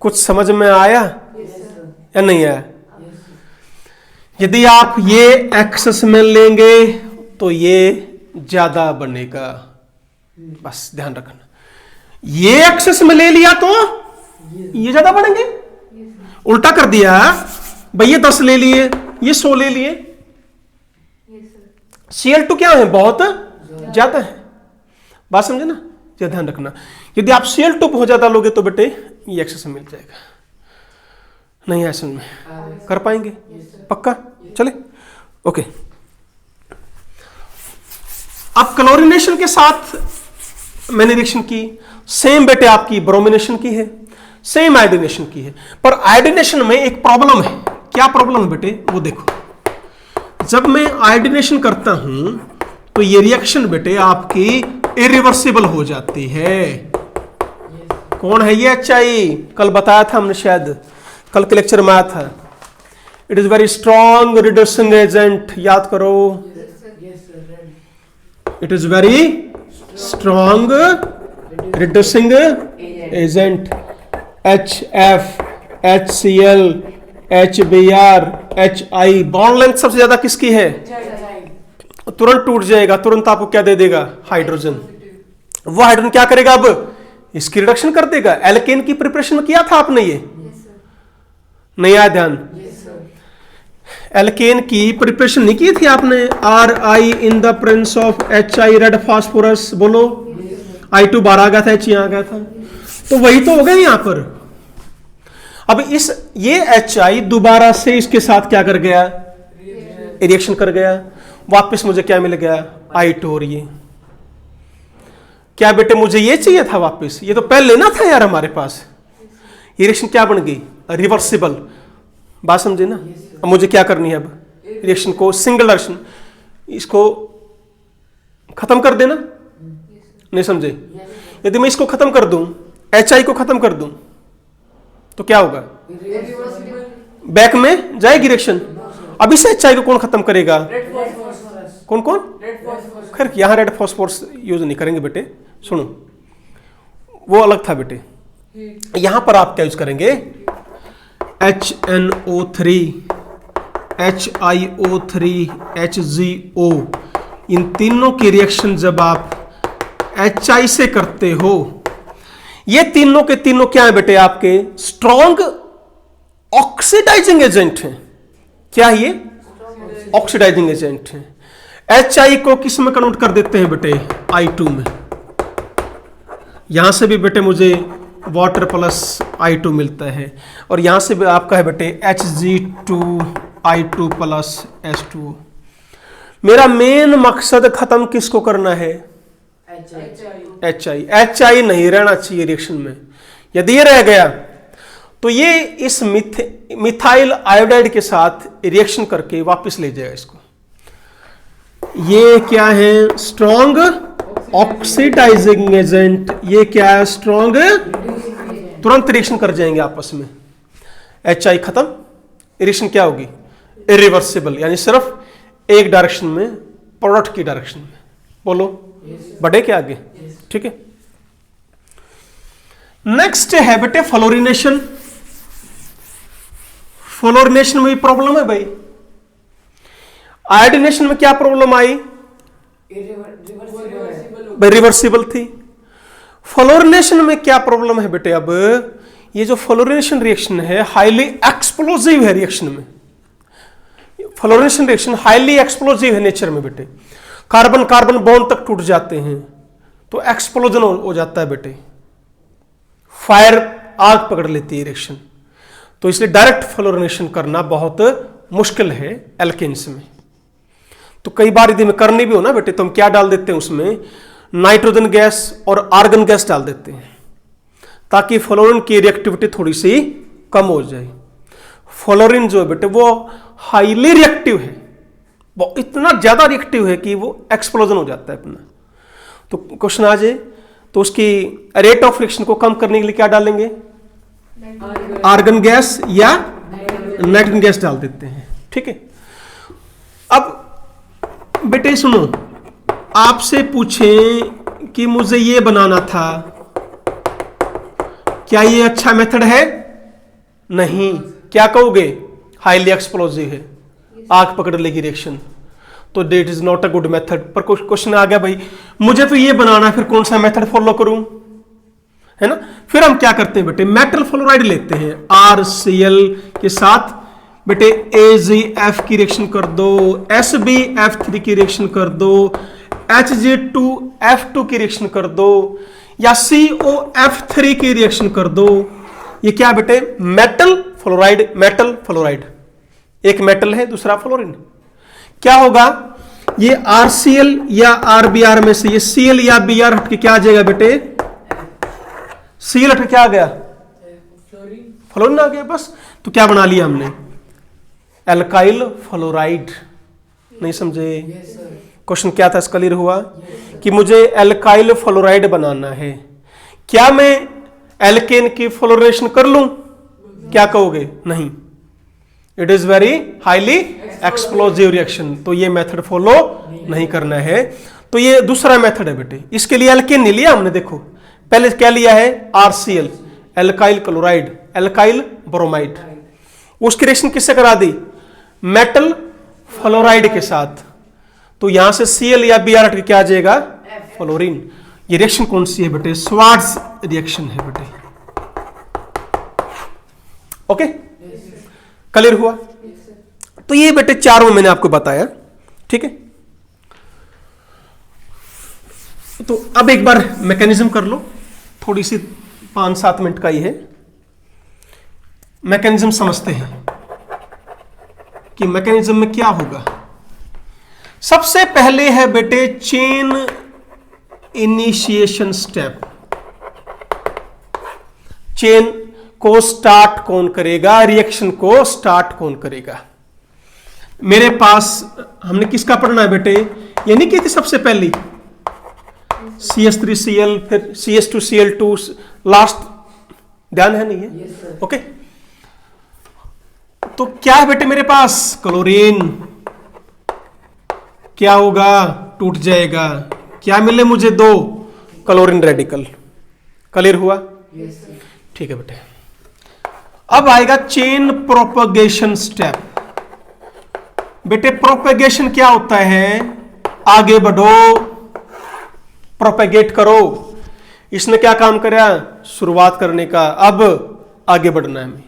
कुछ समझ में आया या नहीं आया? यदि आप ये एक्सेस में लेंगे तो ये ज्यादा बनेगा, बस ध्यान रखना। ये एक्सेस में ले लिया तो ये ज्यादा बनेंगे। उल्टा कर दिया भाई, ये 10 ले लिए, ये 100 ले लिए। Cl2 क्या है? बहुत ज्यादा है। बात समझे ना? ये ध्यान रखना। यदि आप Cl2 बहुत ज्यादा लोगे तो बेटे ये एक्सेस में मिल जाएगा। नहीं है समझ में? कर पाएंगे? पक्का? चले ओके। अब क्लोरीनेशन के साथ मैंने रिएक्शन की, सेम बेटे आपकी ब्रोमिनेशन की है, सेम आयोडीनेशन की है। पर आयोडीनेशन में एक प्रॉब्लम है। क्या प्रॉब्लम है बेटे? वो देखो, जब मैं आयोडीनेशन करता हूं तो ये रिएक्शन बेटे आपकी इरिवर्सिबल हो जाती है। कौन है ये? HI। कल बताया था हमने, शायद कल के लेक्चर में आया था। It is very strong reducing agent. याद करो, it is very strong reducing agent. HF, HCl, HBr, HI। Bond length सबसे ज्यादा किसकी है? तुरंत टूट जाएगा, तुरंत आपको क्या दे देगा? हाइड्रोजन। वो हाइड्रोजन क्या करेगा? अब इसकी रिडक्शन कर देगा। एल्केन की प्रिपरेशन में किया था आपने ये? नहीं आया ध्यान? एल्केन की प्रिपरेशन नहीं की थी आपने? RI in the presence of HI red phosphorus. बोलो I2 बाहर आ गया था, H यहाँ आ गया था, तो वही तो हो गया यहां पर। अब ये HI दोबारा से इसके साथ क्या कर गया, रिएक्शन कर गया, वापस मुझे क्या मिल गया, I2। और ये क्या बेटे मुझे ये चाहिए था वापस, ये तो पहले ना था यार हमारे पास। ये रिएक्शन क्या बन गई, रिवर्सिबल। बात समझे ना। अब मुझे क्या करनी है, अब रिएक्शन को सिंगल डायरेक्शन इसको खत्म कर देना, नहीं समझे। यदि मैं इसको खत्म कर दूं, HI को खत्म कर दूं, तो क्या होगा, बैक में जाएगी रिएक्शन। अब इस HI को कौन खत्म करेगा, कौन कौन, खैर यहां रेड फास्फोरस यूज नहीं करेंगे बेटे, सुनो वो अलग था बेटे। यहां पर आप क्या यूज करेंगे, HNO3, HiO3, HgO, इन तीनों की रिएक्शन जब आप HI से करते हो, ये तीनों के तीनों क्या है बेटे, आपके स्ट्रॉन्ग ऑक्सीडाइजिंग एजेंट हैं। क्या ये ऑक्सीडाइजिंग एजेंट हैं। HI को किस में कन्वर्ट कर देते हैं बेटे, I2 में। यहां से भी बेटे मुझे वाटर प्लस I2 मिलता है, और यहां से भी आपका है बेटे Hg2I2 प्लस H2O। मेरा मेन मकसद खत्म किसको करना है, HI नहीं रहना चाहिए रिएक्शन में। यदि ये रह गया तो ये इस मिथाइल आयोडाइड के साथ रिएक्शन करके वापस ले जाएगा इसको। ये क्या है, स्ट्रॉन्ग ऑक्सीडाइजिंग एजेंट, ये क्या है, स्ट्रॉन्ग, तुरंत रिएक्शन कर जाएंगे आपस में। HI खत्म, रिएक्शन क्या होगी, इरिवर्सिबल, यानी सिर्फ एक डायरेक्शन में, प्रोडक्ट की डायरेक्शन में। बोलो बढ़े क्या आगे, ठीक है। नेक्स्ट है बेटे फ्लोरिनेशन। फ्लोरिनेशन में भी प्रॉब्लम है भाई। आयोडीनेशन में क्या प्रॉब्लम आई, रिवर्सिबल थी। फ्लोरिनेशन में क्या प्रॉब्लम है बेटे, अब ये जो फ्लोरिनेशन रिएक्शन है हाईली एक्सप्लोजिव है रिएक्शन में। फ्लोरिनेशन रिएक्शन हाईली एक्सप्लोजिव है नेचर में बेटे। कार्बन कार्बन बॉन्ड तक टूट जाते हैं तो एक्सप्लोजन हो जाता है बेटे, फायर आग पकड़ लेती है रिएक्शन। तो इसलिए डायरेक्ट फ्लोरिनेशन करना बहुत मुश्किल है एल्केन्स में। तो कई बार यदि में करनी भी हो ना बेटे, तो हम क्या डाल देते हैं उसमें, नाइट्रोजन गैस और आर्गन गैस डाल देते हैं ताकि फ्लोरीन की रिएक्टिविटी थोड़ी सी कम हो जाए। फ्लोरीन जो है बेटे वो हाईली रिएक्टिव है, वो इतना ज्यादा रिएक्टिव है कि वो एक्सप्लोजन हो जाता है अपना। तो क्वेश्चन आ जाए तो उसकी रेट ऑफ रिएक्शन को कम करने के लिए क्या डालेंगे, आर्गन गैस या नाइट्रोजन गैस डाल देते हैं, ठीक है। अब बेटे सुनो, आपसे पूछें कि मुझे ये बनाना था, क्या ये अच्छा मेथड है, नहीं, क्या कहोगे, हाईली एक्सप्लोजिव है, आग पकड़ लेगी रिएक्शन, तो that is not a good method. पर क्वेश्चन आ गया भाई मुझे तो ये बनाना है, फिर कौन सा मेथड फॉलो करूं, है ना। फिर हम क्या करते हैं बेटे, मेटल फ्लोराइड लेते हैं, RCl के साथ बेटे AgF की रिएक्शन कर दो, SbF3 की रिएक्शन कर दो, Hg2F2 की रिएक्शन कर दो, या COF3 की रिएक्शन कर दो। ये क्या बेटे, मेटल फ्लोराइड, मेटल फ्लोराइड, एक मेटल है दूसरा फ्लोरीन। क्या होगा, ये RCl या RBr में से ये Cl या Br हट के क्या आ जाएगा बेटे, Cl हट के क्या आ गया, फ्लोरीन आ गया बस। तो क्या बना लिया हमने, एल्काइल फ्लोराइड। नहीं समझे क्वेश्चन क्या था, क्लियर हुआ कि मुझे एल्काइल फ्लोराइड बनाना है। क्या मैं एल्केन की फ्लोरिनेशन कर लूं, क्या कहोगे, नहीं, it is very highly explosive reaction, तो ये मेथड फॉलो नहीं करना है। तो ये दूसरा मेथड है बेटे, इसके लिए एल्केन नहीं लिया हमने, देखो पहले क्या लिया है, RCl, alkyl chloride, alkyl bromide. उसकी रिएक्शन किससे करा दी, मेटल फ्लोराइड के साथ। तो यहां से Cl या Br हट के क्या आ जाएगा, फ्लोरीन। ये रिएक्शन कौन सी है बेटे, स्वार्ट्ज रिएक्शन है बेटे। ओके, क्लियर हुआ। तो ये बेटे चारों मैंने आपको बताया, ठीक है। तो अब एक बार मैकेनिज्म कर लो, थोड़ी सी 5-7 मिनट का ही है। मैकेनिज्म समझते हैं कि मैकेनिज्म में क्या होगा। सबसे पहले है बेटे चेन इनिशिएशन स्टेप। चेन को स्टार्ट कौन करेगा, रिएक्शन को स्टार्ट कौन करेगा। मेरे पास हमने किसका पढ़ना है बेटे, ये नहीं की थी सबसे पहली CH3Cl फिर CH2Cl2 लास्ट, ध्यान है नहीं है? ओके तो क्या है बेटे मेरे पास क्लोरीन, क्या होगा, टूट जाएगा, क्या मिले मुझे, 2 क्लोरीन रेडिकल। क्लियर हुआ? ठीक है बेटे। अब आएगा चेन प्रोपगेशन स्टेप। बेटे प्रोपगेशन क्या होता है, आगे बढ़ो, प्रोपेगेट करो। इसने क्या काम करा, शुरुआत करने का, अब आगे बढ़ना है हमें।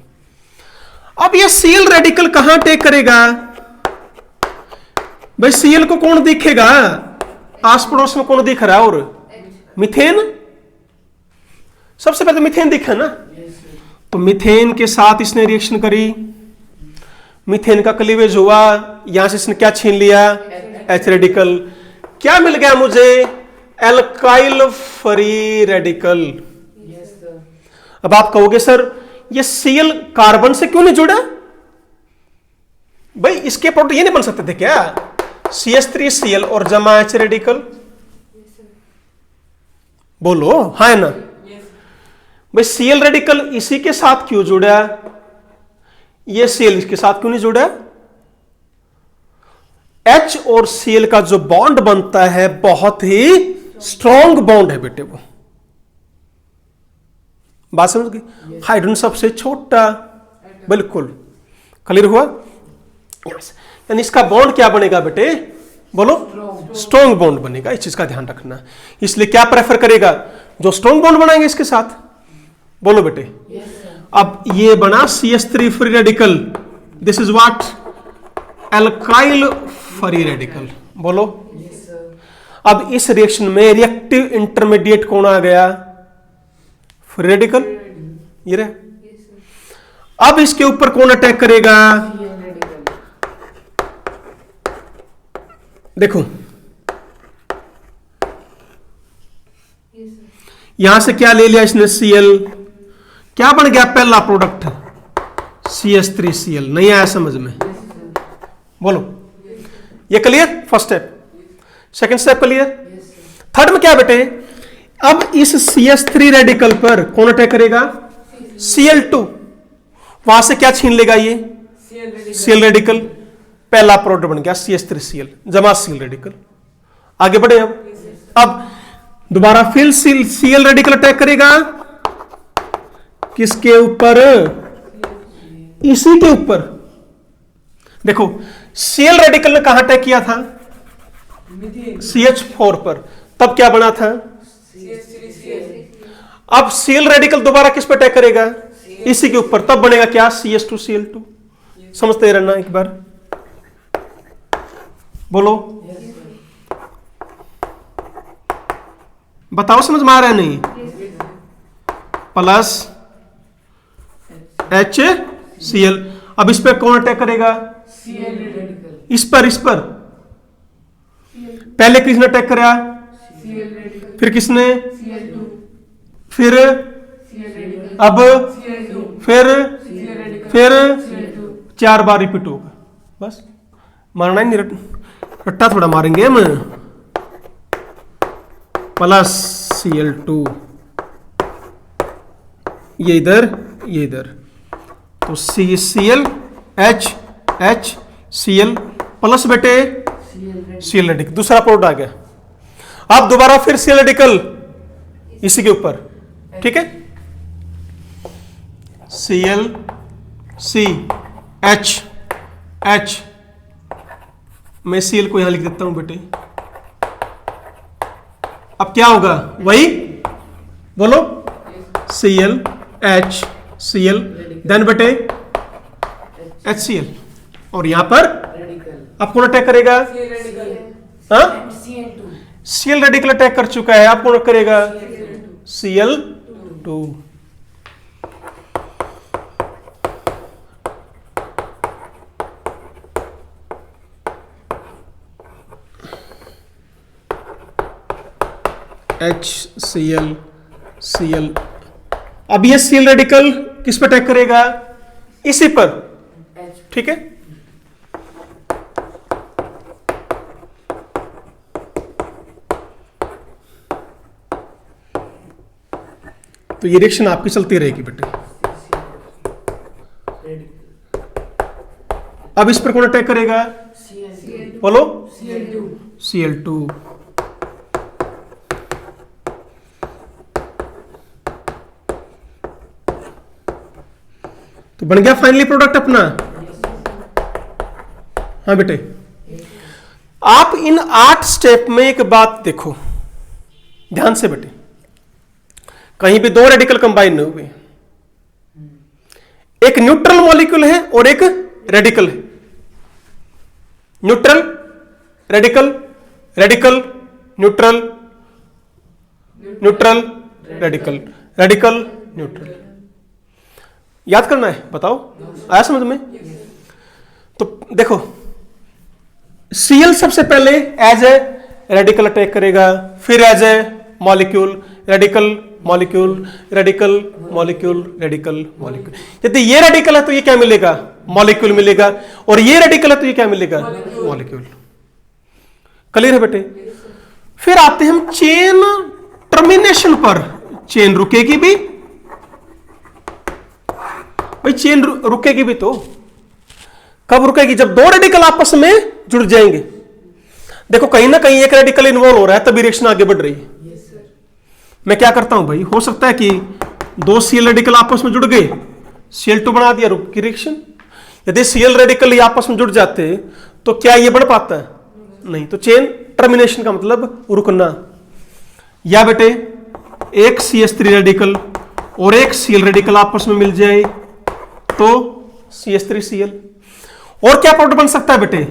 अब ये Cl रेडिकल कहां टेक करेगा भाई, Cl को कौन दिखेगा, आस पड़ोस में कौन दिख रहा है, और मीथेन, सबसे पहले मीथेन दिखा ना, तो मीथेन के साथ इसने रिएक्शन करी, मीथेन का क्लीवेज हुआ, यहां से इसने क्या छीन लिया, H रेडिकल, क्या मिल गया मुझे, एल्काइल फ्री रेडिकल। अब आप कहोगे सर ये Cl कार्बन से क्यों नहीं जुड़ा, भाई इसके प्रोडक्ट ये नहीं बन सकते थे क्या, CH3Cl और जमा H रेडिकल, बोलो हाँ है ना भाई। Cl रेडिकल इसी के साथ क्यों जुड़ा, ये Cl इसके साथ क्यों नहीं जुड़ा। H और Cl का जो बॉन्ड बनता है बहुत ही स्ट्रॉन्ग बॉन्ड है बेटे, वो बात समझ गई। हाइड्रोजन सबसे छोटा, बिल्कुल क्लियर हुआ। यानी इसका बॉन्ड क्या बनेगा बेटे, बोलो स्ट्रॉन्ग बॉन्ड बनेगा, इस चीज का ध्यान रखना। इसलिए क्या प्रेफर करेगा, जो स्ट्रॉन्ग बॉन्ड बनाएंगे इसके साथ, बोलो बेटे। अब ये बना CH3 free radical, this is what, alkyl free radical, बोलो। अब इस रिएक्शन में रिएक्टिव इंटरमीडिएट कौन आ गया, फ्री रेडिकल, ये रहा। अब इसके ऊपर कौन अटैक करेगा, देखो यहां से क्या ले लिया इसने, Cl, क्या बन गया पहला प्रोडक्ट, CH3Cl, नहीं आया समझ में, बोलो। ये clear, first step. Second step clear. Third में क्या बेटे, अब इस CH3 रेडिकल पर कौन अटैक करेगा, Cl2, वहां से क्या छीन लेगा ये, Cl रेडिकल, पहला प्रोडक्ट बन गया CH3Cl जमा Cl रेडिकल। आगे बढ़े, अब दोबारा फिर Cl रेडिकल अटैक करेगा, किसके ऊपर, इसी के ऊपर। देखो Cl रेडिकल ने कहां अटैक किया था, CH4 पर, तब क्या बना था, अब Cl रेडिकल दोबारा किस पर अटैक करेगा, इसी के ऊपर, तब बनेगा क्या, CH2Cl2। समझते रहना एक बार, बोलो। बताओ समझ में आ रहा है नहीं, प्लस HCl, अब इस पर कौन अटैक करेगा, इस पर पहले किसने अटैक करा, फिर किसने, फिर अब फिर 4 बार रिपीट होगा, बस मारना ही नहीं, रट्टा थोड़ा मारेंगे हम, प्लस Cl2, ये इधर ये इधर, तो Cl H Cl प्लस बेटे Cl रेडिकल, दूसरा प्रोडक्ट आ गया। अब दोबारा फिर Cl रेडिकल इसी के ऊपर, ठीक है, Cl C H, मैं Cl को यहां लिख देता हूं बेटे। अब क्या होगा, वही बोलो, Cl H Cl, देन बेटे HCl, और यहां पर अब कौन अटैक करेगा, हाँ Cl रेडिकल अटैक कर चुका है, आप कौन करेगा, Cl2। HCl Cl। अब ये Cl रेडिकल किस पे अटैक करेगा? इसी पर, ठीक है। तो ये रिएक्शन आपकी चलती रहेगी बेटे। अब इस पर कौन अटैक करेगा? बोलो, Cl2। तो बन गया फाइनली प्रोडक्ट अपना। हाँ बेटे, आप इन 8 स्टेप में एक बात देखो ध्यान से बेटे, कहीं भी 2 रेडिकल कंबाइन नहीं हुए। एक न्यूट्रल मॉलिक्यूल है और एक रेडिकल है। Neutral radical, radical neutral, neutral radical, radical neutral. याद करना है, बताओ आया समझ में? तो देखो, Cl सबसे पहले एज ए रेडिकल अटैक करेगा, फिर as a molecule, radical molecule, radical molecule, radical molecule. यदि ये रेडिकल है तो ये क्या मिलेगा? मॉलिक्यूल मिलेगा, और ये रेडिकल है तो ये क्या मिलेगा? मॉलिक्यूल। क्लियर है बेटे? फिर आते हैं हम चेन टर्मिनेशन पर। चेन रुकेगी भी भाई, चेन रुकेगी भी तो कब रुकेगी? जब 2 रेडिकल आपस में जुड़ जाएंगे। देखो कहीं ना कहीं एक रेडिकल इन्वॉल्व हो रहा है तभी रिएक्शन आगे बढ़ रही है। मैं क्या करता हूं भाई, हो सकता है कि 2 Cl रेडिकल आपस में जुड़ गए, Cl2 बना दिया, रुक की रिएक्शन। यदि Cl रेडिकल ये आपस में जुड़ जाते तो क्या ये बढ़ पाता है? नहीं। तो चेन टर्मिनेशन का मतलब रुकना। या बेटे एक CH3 रेडिकल और एक Cl रेडिकल आपस में मिल जाए तो CH3Cl। और क्या प्रोडक्ट बन सकता है बेटे?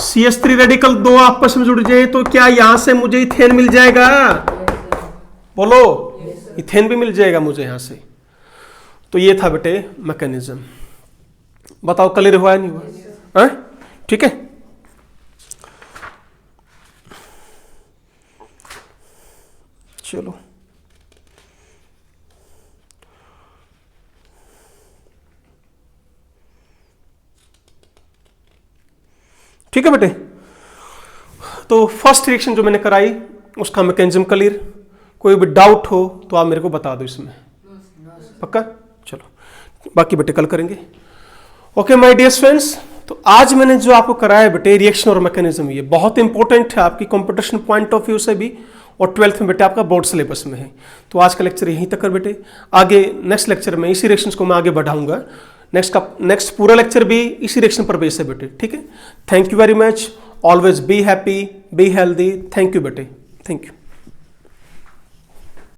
CH3 रेडिकल 2 आपस में जुड़ जाए तो क्या यहां से मुझे इथेन मिल जाएगा? बोलो, इथेन भी मिल जाएगा मुझे यहां से। तो ये था बेटे मैकेनिज्म। बताओ क्लियर हुआ है नहीं हुआ? ठीक है। चलो ठीक है बेटे। तो फर्स्ट रिएक्शन जो मैंने कराई उसका मैकेनिज्म क्लियर। कोई भी डाउट हो तो आप मेरे को बता दो इसमें, पक्का? चलो बाकी बेटे कल करेंगे। ओके माय डियर फ्रेंड्स, तो आज मैंने जो आपको कराया बेटे रिएक्शन और मैकेनिज्म, ये बहुत इंपॉर्टेंट है आपकी कंपटीशन पॉइंट ऑफ व्यू से भी, और 12th में बेटे आपका बोर्ड सिलेबस में है। तो आज का लेक्चर यहीं तक कर बेटे। आगे नेक्स्ट लेक्चर में इसी रिएक्शंस को मैं आगे बढ़ाऊंगा। नेक्स्ट पूरा लेक्चर भी इसी रिएक्शन पर बेस है बेटे, ठीक है। Thank you very much. Always be happy, be healthy. Thank you बेटे, थैंक यू।